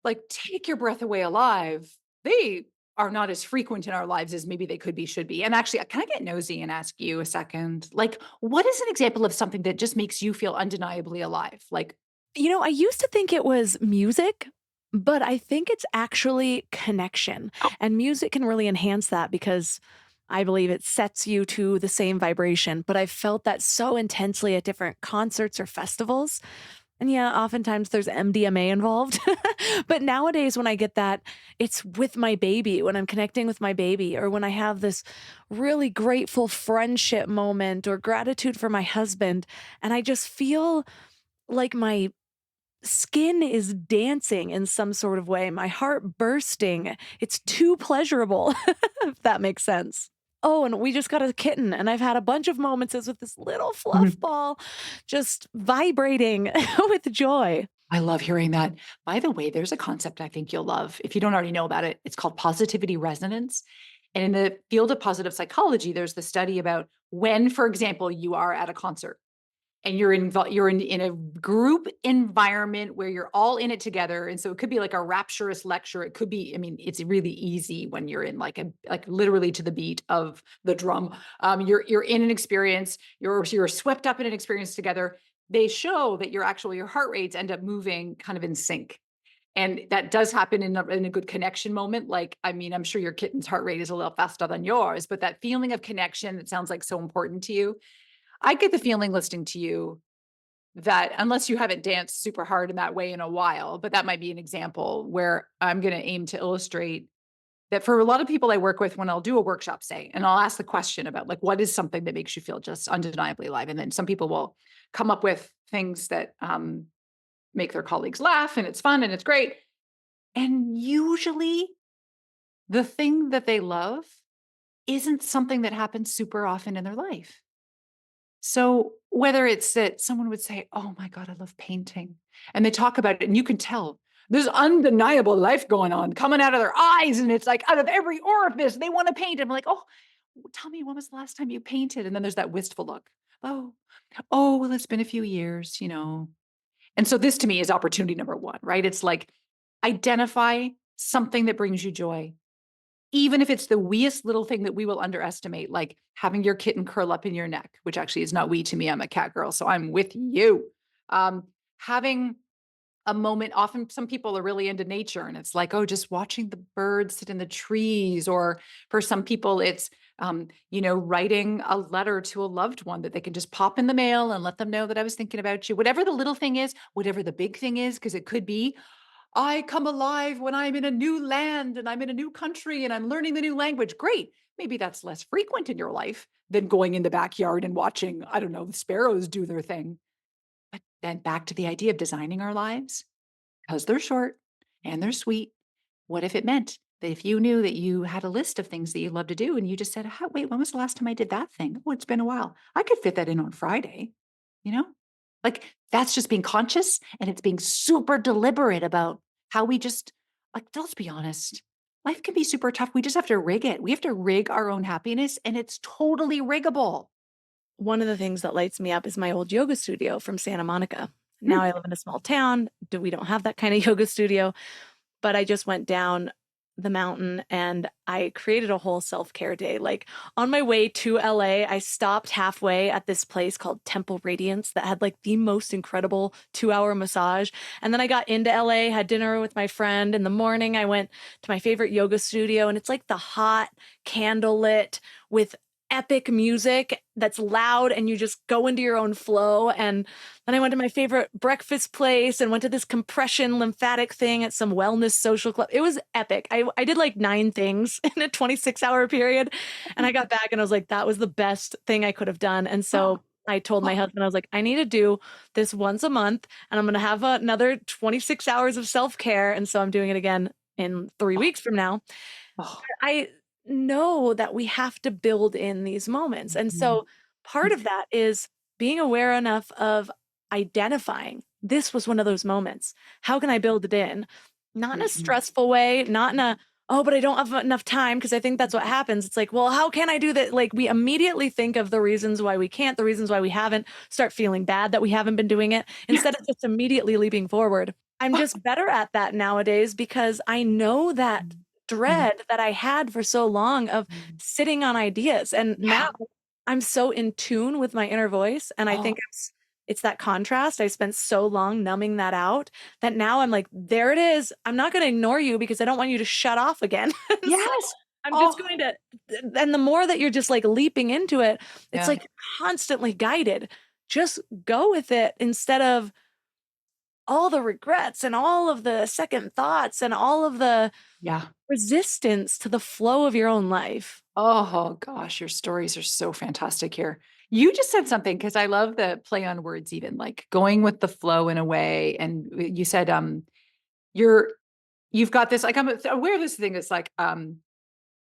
like take your breath away alive, they are not as frequent in our lives as maybe they could be, should be. And actually, can I get nosy and ask you a second? Like, what is an example of something that just makes you feel undeniably alive? Like, I used to think it was music, but I think it's actually connection. And music can really enhance that because I believe it sets you to the same vibration. But I've felt that so intensely at different concerts or festivals. And yeah, oftentimes there's MDMA involved. But nowadays, when I get that, it's with my baby, when I'm connecting with my baby, or when I have this really grateful friendship moment or gratitude for my husband. And I just feel like my skin is dancing in some sort of way, my heart bursting. It's too pleasurable, if that makes sense. Oh, and we just got a kitten, and I've had a bunch of moments as with this little fluff mhm. ball just vibrating with joy. I love hearing that. By the way, there's a concept I think you'll love. If you don't already know about it, it's called positivity resonance. And in the field of positive psychology, there's the study about when, for example, you are at a concert and you're in a group environment where you're all in it together. And so it could be like a rapturous lecture. It could be, I mean, it's really easy when you're in like literally to the beat of the drum. You're in an experience, you're swept up in an experience together. They show that your heart rates end up moving kind of in sync. And that does happen in a good connection moment. Like, I mean, I'm sure your kitten's heart rate is a little faster than yours, but that feeling of connection that sounds like so important to you. I get the feeling listening to you that unless you haven't danced super hard in that way in a while, but that might be an example where I'm going to aim to illustrate that for a lot of people I work with when I'll do a workshop, say, and I'll ask the question about like, what is something that makes you feel just undeniably alive? And then some people will come up with things that make their colleagues laugh and it's fun and it's great. And usually the thing that they love isn't something that happens super often in their life. So whether it's that someone would say, "Oh my God, I love painting," and they talk about it, and you can tell this undeniable life going on, coming out of their eyes. And it's like out of every orifice, they want to paint. I'm like, oh, tell me, when was the last time you painted? And then there's that wistful look. Well, it's been a few years, And so this to me is opportunity number one, right? It's like identify something that brings you joy. Even if it's the weest little thing that we will underestimate, like having your kitten curl up in your neck, which actually is not wee to me. I'm a cat girl, so I'm with you. Having a moment, often some people are really into nature and it's like, oh, just watching the birds sit in the trees. Or for some people, it's, writing a letter to a loved one that they can just pop in the mail and let them know that I was thinking about you. Whatever the little thing is, whatever the big thing is, because it could be, I come alive when I'm in a new land and I'm in a new country and I'm learning the new language. Great. Maybe that's less frequent in your life than going in the backyard and watching, I don't know, the sparrows do their thing. But then back to the idea of designing our lives, because they're short and they're sweet. What if it meant that if you knew that you had a list of things that you love to do and you just said, wait, when was the last time I did that thing? Oh, it's been a while. I could fit that in on Friday, you know? Like that's just being conscious and it's being super deliberate about how we just, like, let's be honest. Life can be super tough. We just have to rig it. We have to rig our own happiness and it's totally riggable. One of the things that lights me up is my old yoga studio from Santa Monica. Now I live in a small town. We don't have that kind of yoga studio, but I just went down the mountain and I created a whole self-care day. Like on my way to LA, I stopped halfway at this place called Temple Radiance that had like the most incredible 2-hour massage. And then I got into LA, had dinner with my friend. In the morning, I went to my favorite yoga studio and it's like the hot candlelit with epic music that's loud and you just go into your own flow. And then I went to my favorite breakfast place and went to this compression lymphatic thing at some wellness social club. It was epic. I did like 9 things in a 26-hour period. And I got back and I was like, that was the best thing I could have done. And so I told my husband, I was like, I need to do this once a month and I'm going to have another 26 hours of self-care. And so I'm doing it again in 3 weeks from now. I know that we have to build in these moments. And so part of that is being aware enough of identifying this was one of those moments. How can I build it in? Not in a stressful way, not in a, oh, but I don't have enough time, because I think that's what happens. It's like, well, how can I do that? Like we immediately think of the reasons why we can't, the reasons why we haven't, start feeling bad that we haven't been doing it instead of just immediately leaping forward. I'm just better at that nowadays because I know that dread that I had for so long of sitting on ideas. And now I'm so in tune with my inner voice. And I think it's that contrast. I spent so long numbing that out that now I'm like, there it is. I'm not going to ignore you because I don't want you to shut off again. Yes. I'm just going to, and the more that you're just like leaping into it, it's like constantly guided. Just go with it instead of all the regrets and all of the second thoughts and all of the resistance to the flow of your own life. Oh gosh, your stories are so fantastic here. You just said something, because I love the play on words, even like going with the flow in a way. And you said you've got this, like, I'm aware of this thing. It's like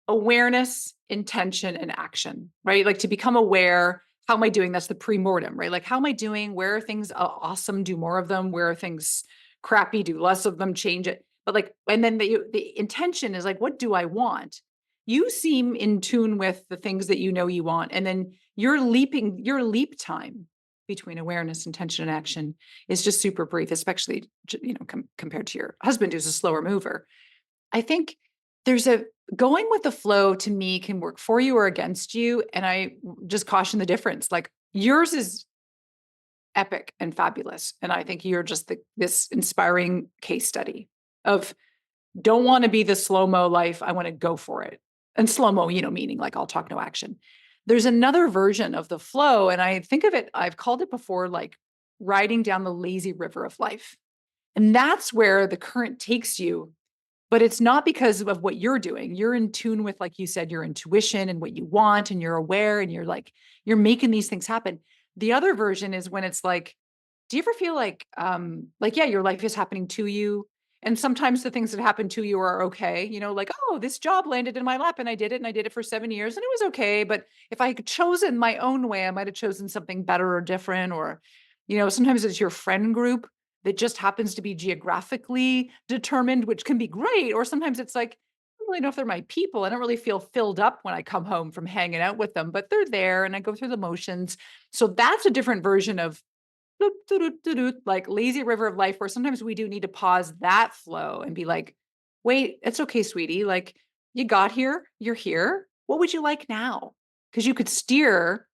awareness, intention, and action, right? Like to become aware. How am I doing? That's the pre-mortem, right? Like, how am I doing? Where are things awesome? Do more of them. Where are things crappy? Do less of them, change it. But like, and then the intention is like, what do I want? You seem in tune with the things that you know you want. And then your leap time between awareness, intention, and action is just super brief, especially, compared to your husband, who's a slower mover. I think there's going with the flow, to me, can work for you or against you. And I just caution the difference. Like yours is epic and fabulous. And I think you're just this inspiring case study of don't want to be the slow-mo life. I want to go for it. And slow-mo, meaning like I'll talk, no action. There's another version of the flow. And I think of it, I've called it before, like riding down the lazy river of life. And that's where the current takes you. But it's not because of what you're doing. You're in tune with, like you said, your intuition and what you want, and you're aware, and you're making these things happen. The other version is when it's like, do you ever feel like, your life is happening to you? And sometimes the things that happen to you are okay, like, oh, this job landed in my lap and I did it for 7 years and it was okay. But if I had chosen my own way, I might have chosen something better or different. Or, sometimes it's your friend group that just happens to be geographically determined, which can be great. Or sometimes it's like, I don't really know if they're my people. I don't really feel filled up when I come home from hanging out with them, but they're there and I go through the motions. So that's a different version of doot, doot, doot, doot, doot, like lazy river of life, where sometimes we do need to pause that flow and be like, wait, it's okay, sweetie. Like you got here, you're here. What would you like now? Because you could steer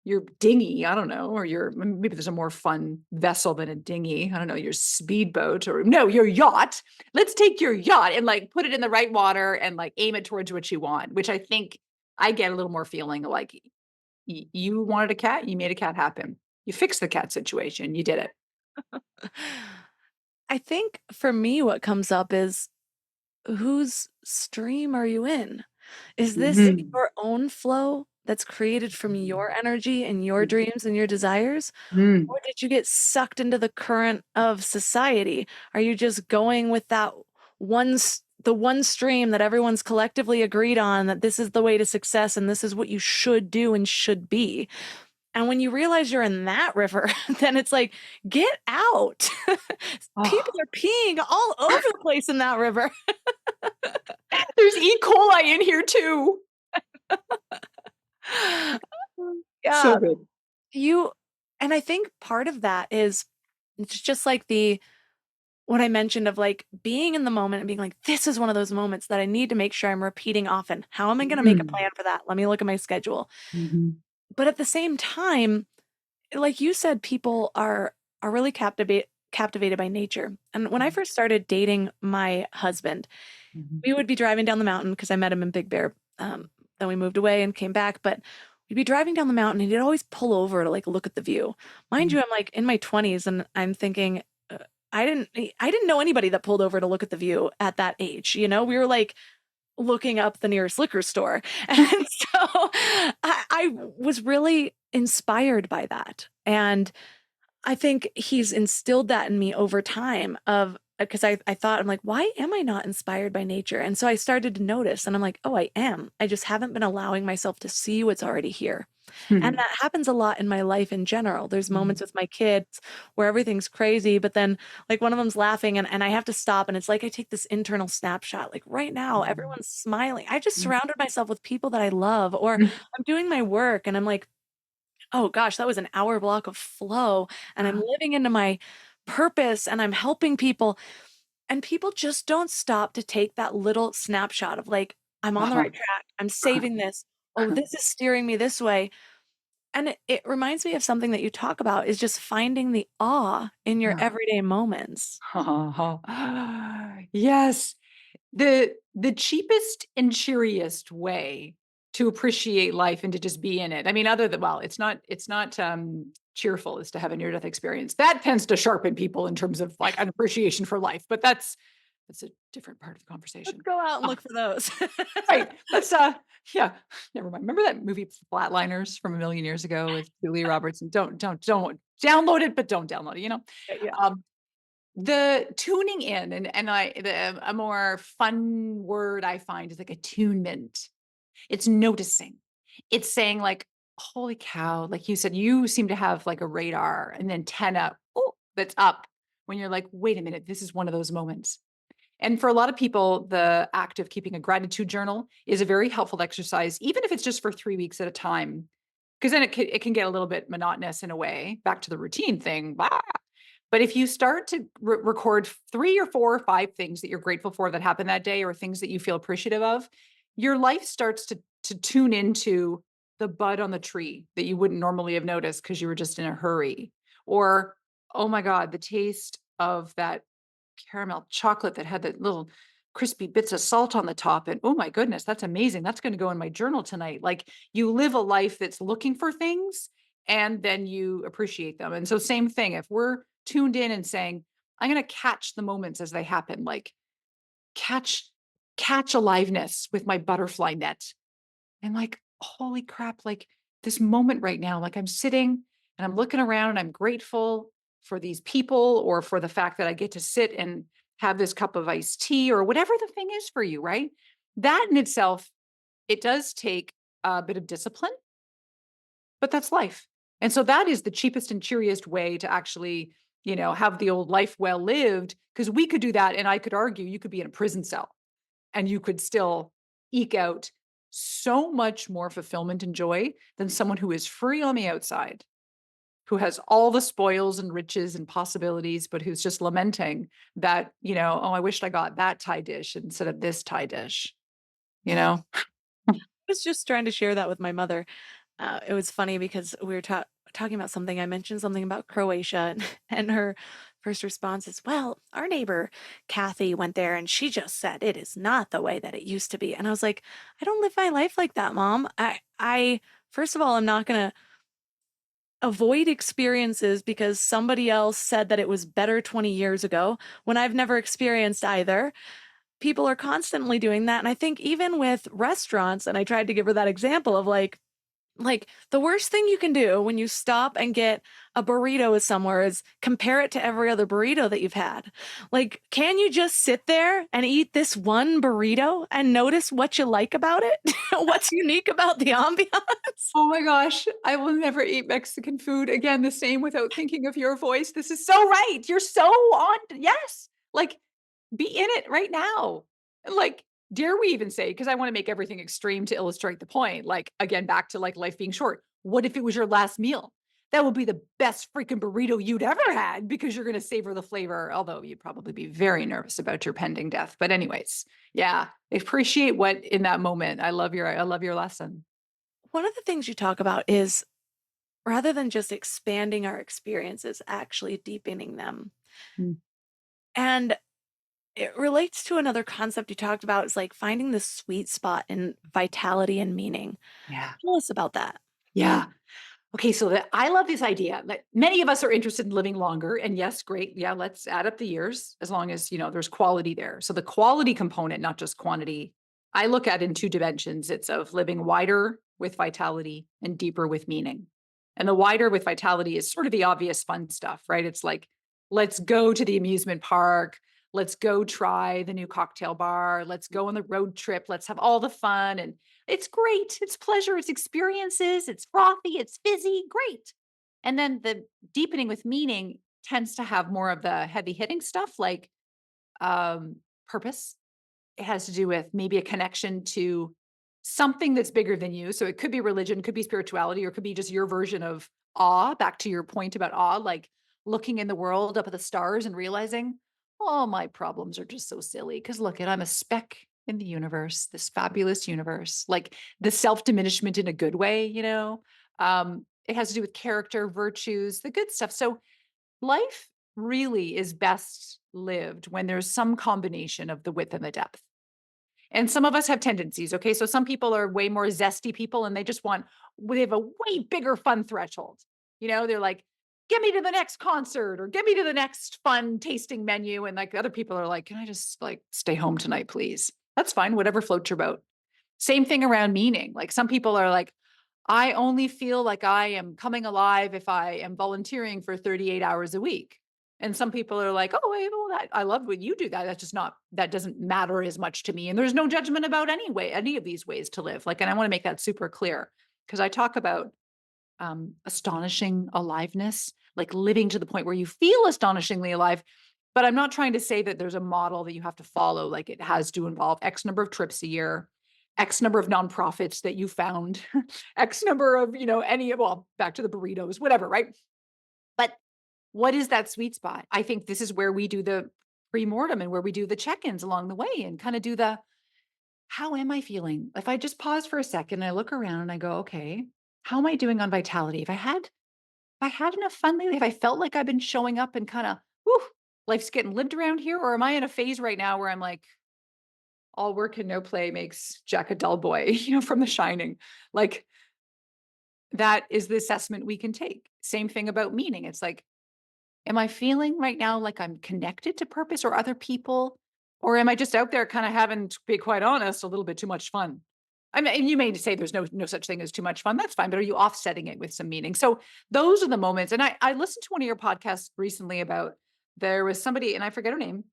your dinghy, I don't know, or maybe there's a more fun vessel than a dinghy. I don't know, your speedboat or no, your yacht. Let's take your yacht and like put it in the right water and like aim it towards what you want, which I think I get a little more feeling like you wanted a cat, you made a cat happen. You fixed the cat situation, you did it. I think for me, what comes up is whose stream are you in? Is this Mhm. your own flow that's created from your energy and your dreams and your desires? Mm. Or did you get sucked into the current of society? Are you just going with that the one stream that everyone's collectively agreed on, that this is the way to success and this is what you should do and should be? And when you realize you're in that river, then it's like, get out. Oh, People are peeing all over the place in that river. there's E. coli in here too. Yeah, So good. you and I think part of that is it's just like the what I mentioned of like being in the moment and being like, this is one of those moments that I need to make sure I'm repeating often. How am I going to make a Mm. plan for that? Let me look at my schedule. Mhm. But at the same time, like you said, people are really captivated by nature. And when I first started dating my husband, Mhm. we would be driving down the mountain because I met him in Big Bear. Then we moved away and came back, but we'd be driving down the mountain and he'd always pull over to like look at the view. Mind Mm. you, I'm like in my 20s and I'm thinking, I didn't know anybody that pulled over to look at the view at that age. You know, we were like looking up the nearest liquor store. And so I was really inspired by that. And I think he's instilled that in me over time of because I thought I'm like, why am I not inspired by nature? And so I started to notice and I'm like, oh, I am. I just haven't been allowing myself to see what's already here. And Mhm. that happens a lot in my life in general. There's Mhm. moments with my kids where everything's crazy, but then like one of them's laughing and I have to stop. And it's like I take this internal snapshot. Like right now, Mhm. everyone's smiling. I just Mhm. surrounded myself with people that I love, or Mhm. I'm doing my work and I'm like, oh gosh, that was an hour block of flow. And I'm living into my purpose and I'm helping people. And people just don't stop to take that little snapshot of like, I'm on the Uh-huh. right track. I'm saving this. Oh, this is steering me this way. And it reminds me of something that you talk about is just finding the awe in your Yeah. everyday moments. Uh-huh. Yes. The cheapest and cheeriest way to appreciate life and to just be in it. I mean, other than well, it's not cheerful is to have a near death experience. That tends to sharpen people in terms of like an appreciation for life, but that's a different part of the Let's conversation. go out and Uh, look for those. right. Let's yeah, never mind. Remember that movie Flatliners from a million years ago with Julia Roberts? And don't download it, but don't download it, you know? Yeah. Um, the tuning in and a more fun word I find is like attunement. It's noticing. It's saying like, "Holy cow," like you said, you seem to have like a radar and antenna, oh, that's up when you're like, "Wait a minute, this is one of those moments." And for a lot of people, the act of keeping a gratitude journal is a very helpful exercise, even if it's just for 3 weeks at a time, because then it can get a little bit monotonous in a way, back to the routine thing, blah. But if you start to record 3 or 4 or 5 things that you're grateful for that happened that day or things that you feel appreciative of, your life starts to tune into the bud on the tree that you wouldn't normally have noticed because you were just in a hurry. Or, oh my God, the taste of that caramel chocolate that had the little crispy bits of salt on the top. And oh my goodness, that's amazing. That's going to go in my journal tonight. Like you live a life that's looking for things and then you appreciate them. And so, same thing, if we're tuned in and saying, I'm going to catch the moments as they happen, like catch, catch aliveness with my butterfly net. And like, holy crap, like this moment right now, like I'm sitting and I'm looking around and I'm grateful for these people or for the fact that I get to sit and have this cup of iced tea or whatever the thing is for you, right? That in itself, it does take a bit of discipline, but that's life. And so that is the cheapest and cheeriest way to actually have the old life well lived, because we could do that. And I could argue you could be in a prison cell and you could still eke out so much more fulfillment and joy than someone who is free on the outside, who has all the spoils and riches and possibilities, but who's just lamenting that, oh, I wished I got that Thai dish instead of this Thai dish, you know? I was just trying to share that with my mother. It was funny because we were talking about something. I mentioned something about Croatia, and her first response is, "Well, our neighbor Kathy went there, and she just said it is not the way that it used to be." And I was like, "I don't live my life like that, Mom. I first of all, I'm not gonna avoid experiences because somebody else said that it was better 20 years ago when I've never experienced either." People are constantly doing that, and I think even with restaurants, and I tried to give her that example of like the worst thing you can do when you stop and get a burrito with somewhere is compare it to every other burrito that you've had. Like, can you just sit there and eat this one burrito and notice what you like about it? What's unique about the ambiance? Oh my gosh, I will never eat Mexican food again the same without thinking of your voice. This is so right. You're so on. Yes. Like, be in it right now. And like, dare we even say, because I want to make everything extreme to illustrate the point, like, again, back to like life being short. What if it was your last meal? That would be the best freaking burrito you'd ever had, because you're going to savor the flavor, although you'd probably be very nervous about your pending death. But anyways, yeah, appreciate what in that moment. I love your lesson. One of the things you talk about is rather than just expanding our experiences, actually deepening them. Mm. And it relates to another concept you talked about, is like finding the sweet spot in vitality and meaning. Yeah. Tell us about that. Yeah. Okay, so I love this idea that many of us are interested in living longer. And yes, great. Yeah, let's add up the years as long as, there's quality there. So the quality component, not just quantity, I look at in two dimensions. It's of living wider with vitality and deeper with meaning. And the wider with vitality is sort of the obvious fun stuff, right? It's like, let's go to the amusement park. Let's go try the new cocktail bar. Let's go on the road trip. Let's have all the fun. And it's great. It's pleasure. It's experiences. It's frothy. It's fizzy. Great. And then the deepening with meaning tends to have more of the heavy hitting stuff, like purpose. It has to do with maybe a connection to something that's bigger than you. So it could be religion, could be spirituality, or it could be just your version of awe. Back to your point about awe, like looking in the world up at the stars and realizing, oh, my problems are just so silly. Because look, I'm a speck in the universe, this fabulous universe, like the self-diminishment in a good way, it has to do with character, virtues, the good stuff. So life really is best lived when there's some combination of the width and the depth. And some of us have tendencies. Okay. So some people are way more zesty people and they have a way bigger fun threshold. They're like, get me to the next concert or get me to the next fun tasting menu. And like other people are like, can I just like stay home tonight, please? That's fine. Whatever floats your boat. Same thing around meaning. Like some people are like, I only feel like I am coming alive if I am volunteering for 38 hours a week. And some people are like, oh, well, I love when you do that. That doesn't matter as much to me. And there's no judgment about any of these ways to live. Like, and I want to make that super clear because I talk about astonishing aliveness, like living to the point where you feel astonishingly alive. But I'm not trying to say that there's a model that you have to follow. Like it has to involve X number of trips a year, X number of nonprofits that you found, X number of, back to the burritos, whatever, right? But what is that sweet spot? I think this is where we do the pre-mortem and where we do the check-ins along the way and kind of do how am I feeling? If I just pause for a second and I look around and I go, okay, how am I doing on vitality? If I had enough fun lately, if I felt like I've been showing up and kind of, life's getting lived around here, or am I in a phase right now where I'm like, all work and no play makes Jack a dull boy, from The Shining. Like that is the assessment we can take. Same thing about meaning. It's like, am I feeling right now like I'm connected to purpose or other people? Or am I just out there kind of having, to be quite honest, a little bit too much fun? I mean, you may say there's no such thing as too much fun. That's fine. But are you offsetting it with some meaning? So those are the moments. And I listened to one of your podcasts recently about, there was somebody, and I forget her name,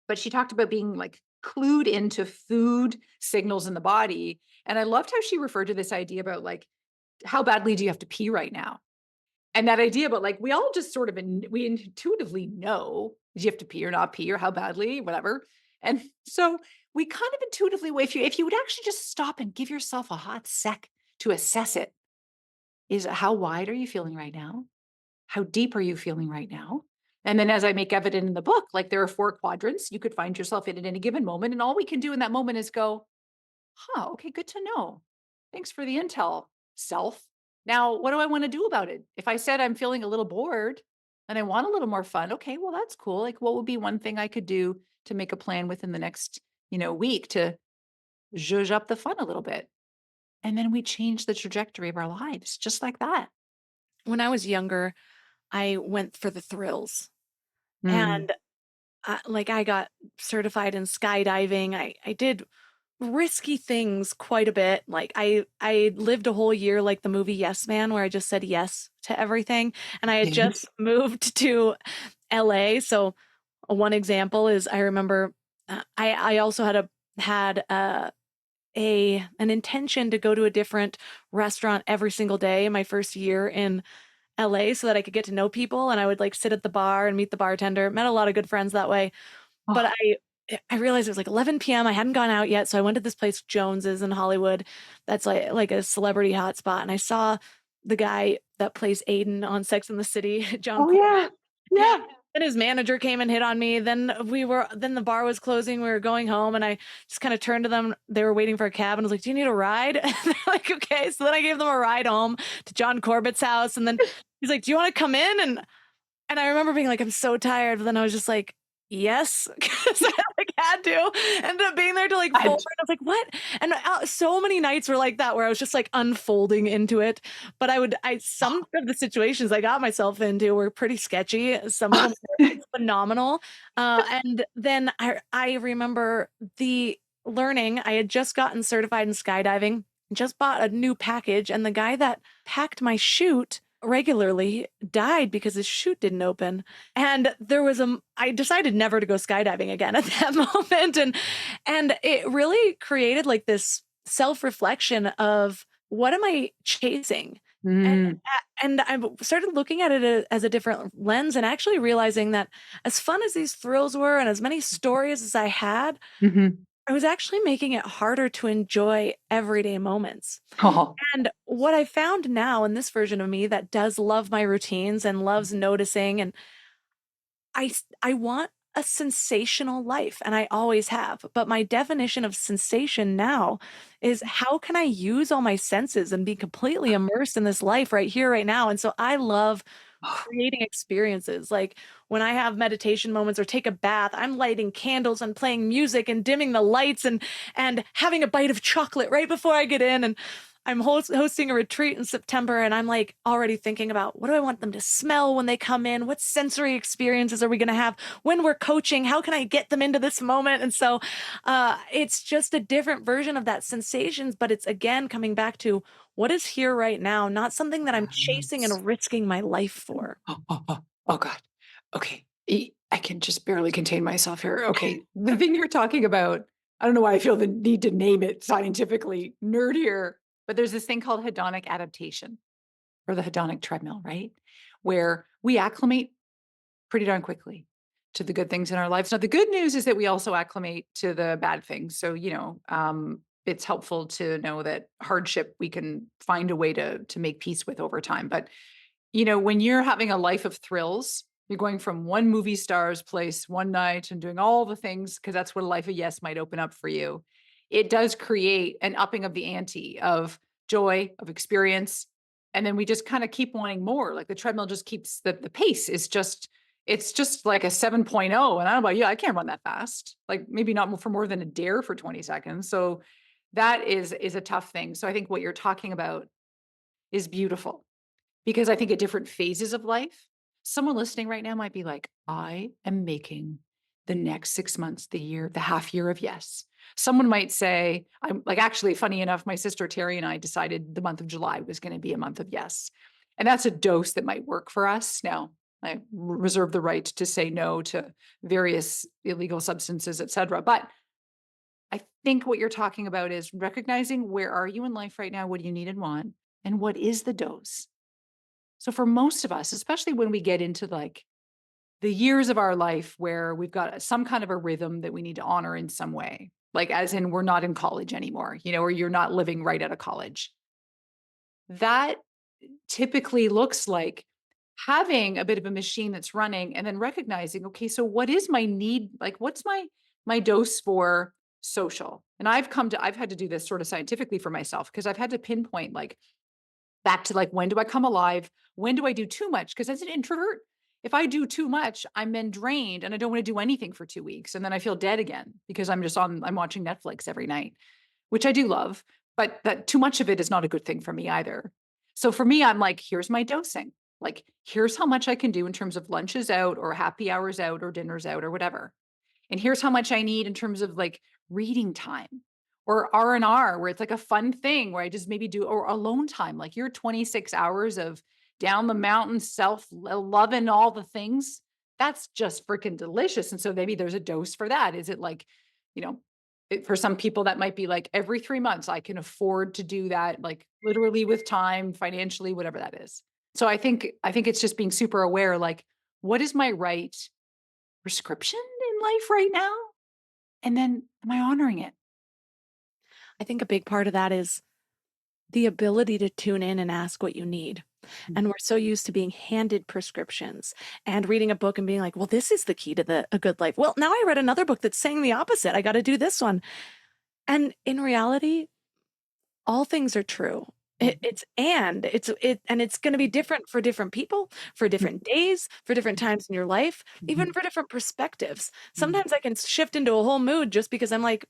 but she talked about being like clued into food signals in the body. And I loved how she referred to this idea about like, how badly do you have to pee right now? And that idea, but like we all just sort of, we intuitively know, do you have to pee or not pee or how badly, whatever. And so we kind of intuitively, if you would actually just stop and give yourself a hot sec to assess it, is how wide are you feeling right now? How deep are you feeling right now? And then as I make evident in the book, like there are 4 quadrants you could find yourself in at any given moment. And all we can do in that moment is go, huh, okay, good to know. Thanks for the intel, self. Now, what do I want to do about it? If I said I'm feeling a little bored and I want a little more fun, okay, well, that's cool. Like, what would be one thing I could do to make a plan within the next, week to zhuzh up the fun a little bit? And then we change the trajectory of our lives just like that. When I was younger, I went for the thrills. Mm. And like I got certified in skydiving. I did risky things quite a bit. Like I lived a whole year like the movie Yes Man, where I just said yes to everything. And I had just moved to LA. So one example is I remember I also had an intention to go to a different restaurant every single day my first year in LA so that I could get to know people, and I would like sit at the bar and meet the bartender. Met a lot of good friends that way. But Oh, I realized it was like 11 p.m. I hadn't gone out yet, so I went to this place Jones's in Hollywood. That's like a celebrity hotspot, and I saw the guy that plays Aiden on Sex and the City, John oh Corbett. yeah. And Yeah. then his manager came and hit on me. Then the bar was closing. We were going home, and I just kind of turned to them. They were waiting for a cab, and I was like, "Do you need a ride?" And they're like, "Okay." So then I gave them a ride home to John Corbett's house, and then he's like, "Do you want to come in?" And I remember being like, "I'm so tired," but then I was just like, "Yes," because I like had to. Ended up being there till like 4, I, and I was like, "What?" And so many nights were like that where I was just like unfolding into it. But some of the situations I got myself into were pretty sketchy. Some of them were phenomenal. And then I remember the learning. I had just gotten certified in skydiving, just bought a new package, and the guy that packed my chute regularly died because his chute didn't open. And I decided never to go skydiving again at that moment. And it really created like this self-reflection of what am I chasing? And Mm, and I started looking at it as a different lens and actually realizing that as fun as these thrills were and as many stories as I had, mhm. I was actually making it harder to enjoy everyday moments. Oh, And what I found now in this version of me that does love my routines and loves noticing, and I want a sensational life, and I always have. But my definition of sensation now is how can I use all my senses and be completely immersed in this life right here, right now? And so I love creating experiences. Like when I have meditation moments or take a bath, I'm lighting candles and playing music and dimming the lights and having a bite of chocolate right before I get in. And I'm hosting a retreat in September, and I'm like already thinking about what do I want them to smell when they come in? What sensory experiences are we going to have when we're coaching? How can I get them into this moment? And so it's just a different version of that sensations, but it's again coming back to what is here right now, not something that I'm chasing yes. and risking my life for. Oh God. Okay. I can just barely contain myself here. Okay. The thing you're talking about, I don't know why I feel the need to name it scientifically nerdier, but there's this thing called hedonic adaptation or the hedonic treadmill, right? Where we acclimate pretty darn quickly to the good things in our lives. Now, the good news is that we also acclimate to the bad things. So, it's helpful to know that hardship we can find a way to make peace with over time. But when you're having a life of thrills, you're going from one movie star's place one night and doing all the things because that's what a life of yes might open up for you. It does create an upping of the ante of joy, of experience. And then we just kind of keep wanting more. Like the treadmill just keeps the pace is just, it's just like a 7.0. And I don't know about you, I can't run that fast. Like maybe not for more than a dare for 20 seconds. So that is a tough thing. So I think what you're talking about is beautiful because I think at different phases of life, someone listening right now might be like, I am making the next 6 months, the year, the half year of yes. Someone might say, I'm like, actually, funny enough, my sister Terry and I decided the month of July was going to be a month of yes. And that's a dose that might work for us. Now, I reserve the right to say no to various illegal substances, et cetera. But I think what you're talking about is recognizing where are you in life right now? What do you need and want? And what is the dose? So for most of us, especially when we get into like the years of our life where we've got some kind of a rhythm that we need to honor in some way, like as in we're not in college anymore, or you're not living right out of college. That typically looks like having a bit of a machine that's running and then recognizing, okay, so what is my need? Like, what's my dose for social? And I've had to do this sort of scientifically for myself because I've had to pinpoint like back to like, when do I come alive? When do I do too much? Because as an introvert, if I do too much, I'm then drained and I don't want to do anything for 2 weeks. And then I feel dead again because I'm watching Netflix every night, which I do love, but that too much of it is not a good thing for me either. So for me, I'm like, here's my dosing. Like, here's how much I can do in terms of lunches out or happy hours out or dinners out or whatever. And here's how much I need in terms of like reading time or R&R where it's like a fun thing where I just maybe do or alone time. Like your 26 hours of down the mountain, self loving all the things. That's just freaking delicious. And so maybe there's a dose for that. Is it like, you know, for some people that might be like every 3 months, I can afford to do that, like literally with time, financially, whatever that is. So I think it's just being super aware, like, what is my right prescription in life right now? And then am I honoring it? I think a big part of that is the ability to tune in and ask what you need. And we're so used to being handed prescriptions and reading a book and being like, well, this is the key to a good life. Well, now I read another book that's saying the opposite. I got to do this one. And in reality, all things are true. It's going to be different for different people, for different days, for different times in your life, even for different perspectives. Sometimes I can shift into a whole mood just because I'm like,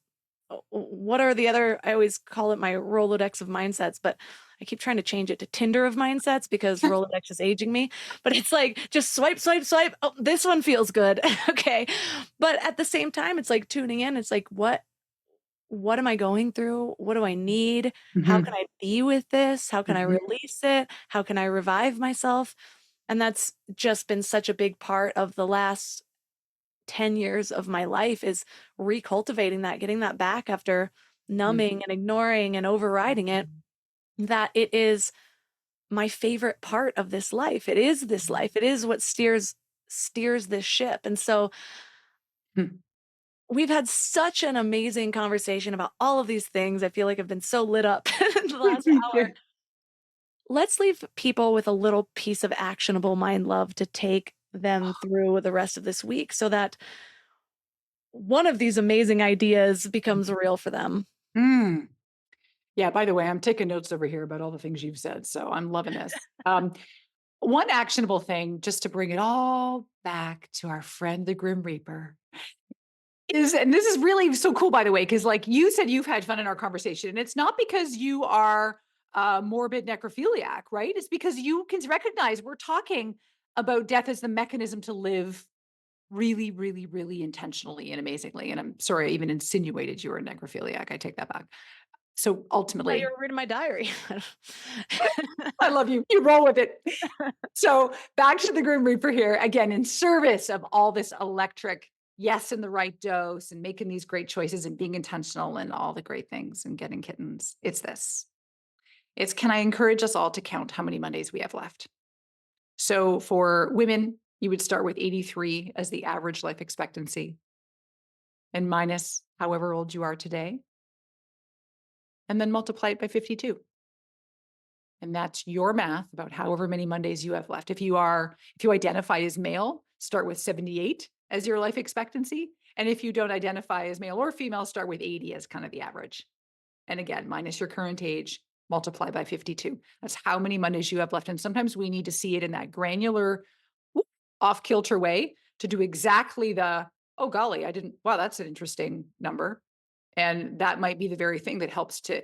what are the other, I always call it my Rolodex of mindsets, but I keep trying to change it to Tinder of mindsets because Rolodex is aging me. But it's like, just swipe, swipe, swipe. Oh, this one feels good. Okay. But at the same time, it's like tuning in. It's like, what am I going through? What do I need? How can I be with this? How can I release it? How can I revive myself? And that's just been such a big part of the last 10 years of my life is recultivating that, getting that back after numbing and ignoring and overriding it, that it is my favorite part of this life. It is this life. It is what steers this ship. And so we've had such an amazing conversation about all of these things. I feel like I've been so lit up in the last hour. Let's leave people with a little piece of actionable mind love to take them through the rest of this week so that one of these amazing ideas becomes real for them. Yeah, by the way, I'm taking notes over here about all the things you've said. So I'm loving this. One actionable thing, just to bring it all back to our friend, the Grim Reaper, and this is really so cool, by the way, because like you said, you've had fun in our conversation. And it's not because you are a morbid necrophiliac, right? It's because you can recognize we're talking about death as the mechanism to live really, really, really intentionally and amazingly. And I'm sorry, I even insinuated you were a necrophiliac. I take that back. So ultimately, You're reading my diary. I love you. You roll with it. So back to the Grim Reaper here, again, in service of all this electric, yes, in the right dose and making these great choices and being intentional and all the great things and getting kittens. It's this. It's, can I encourage us all to count how many Mondays we have left? So for women, you would start with 83 as the average life expectancy and minus however old you are today, and then multiply it by 52. And that's your math about however many Mondays you have left. If you identify as male, start with 78 as your life expectancy. And if you don't identify as male or female, start with 80 as kind of the average. And again, minus your current age, multiply by 52. That's how many Mondays you have left. And sometimes we need to see it in that granular, off kilter way to do exactly oh golly, wow, that's an interesting number. And that might be the very thing that helps to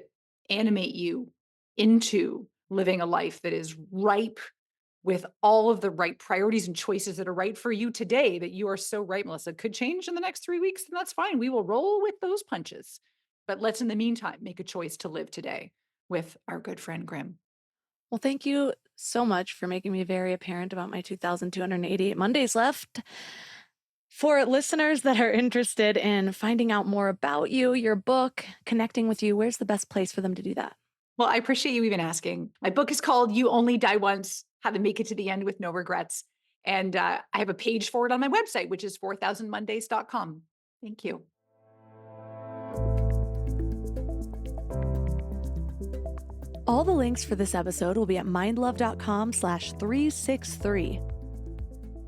animate you into living a life that is ripe with all of the right priorities and choices that are right for you today, that you are so right, Melissa. Could change in the next 3 weeks, and that's fine. We will roll with those punches. But let's, in the meantime, make a choice to live today with our good friend Grim. Well, thank you so much for making me very apparent about my 2,288 Mondays left. For listeners that are interested in finding out more about you, your book, connecting with you, where's the best place for them to do that? Well, I appreciate you even asking. My book is called You Only Die Once. how to make it to the end with no regrets. And I have a page for it on my website, which is 4000mondays.com. Thank you. All the links for this episode will be at mindlove.com/363.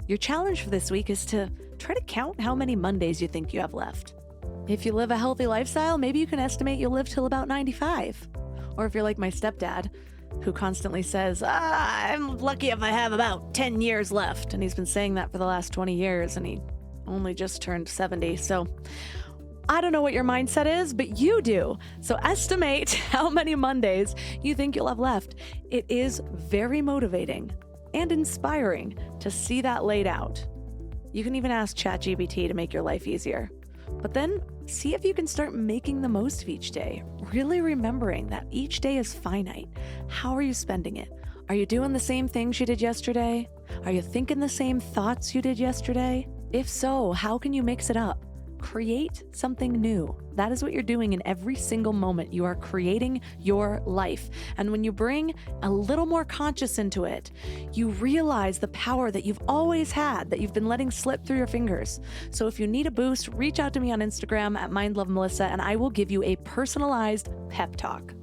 Your challenge for this week is to try to count how many Mondays you think you have left. If you live a healthy lifestyle, maybe you can estimate you'll live till about 95. Or if you're like my stepdad, who constantly says, I'm lucky if I have about 10 years left. And he's been saying that for the last 20 years, and he only just turned 70. So I don't know what your mindset is, but you do. So estimate how many Mondays you think you'll have left. It is very motivating and inspiring to see that laid out. You can even ask ChatGPT to make your life easier. But then see if you can start making the most of each day, really remembering that each day is finite. How are you spending it? Are you doing the same things you did yesterday? Are you thinking the same thoughts you did yesterday? If so, how can you mix it up? Create something new. That is what you're doing in every single moment. You are creating your life. And when you bring a little more conscious into it, you realize the power that you've always had, that you've been letting slip through your fingers. So if you need a boost, reach out to me on Instagram at mindlovemelissa, and I will give you a personalized pep talk.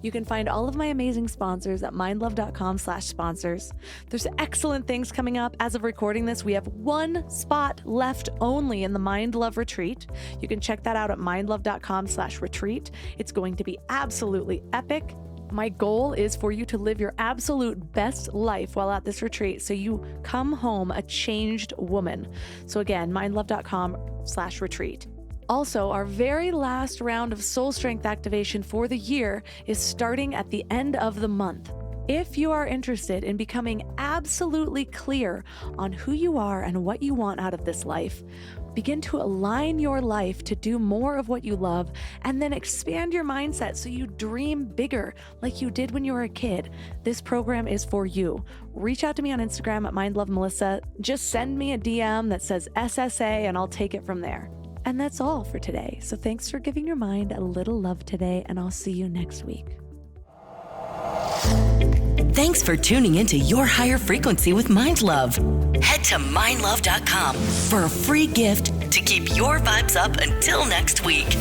You can find all of my amazing sponsors at mindlove.com/sponsors. There's excellent things coming up. As of recording this, we have one spot left only in the Mind Love Retreat. You can check that out at mindlove.com/retreat. It's going to be absolutely epic. My goal is for you to live your absolute best life while at this retreat, so you come home a changed woman. So again, mindlove.com/retreat. Also, our very last round of soul strength activation for the year is starting at the end of the month. If you are interested in becoming absolutely clear on who you are and what you want out of this life, begin to align your life to do more of what you love, and then expand your mindset so you dream bigger like you did when you were a kid, this program is for you. Reach out to me on Instagram at mindlovemelissa. Just send me a DM that says SSA and I'll take it from there. And that's all for today. So thanks for giving your mind a little love today, and I'll see you next week. Thanks for tuning into Your Higher Frequency with Mind Love. Head to mindlove.com for a free gift to keep your vibes up until next week.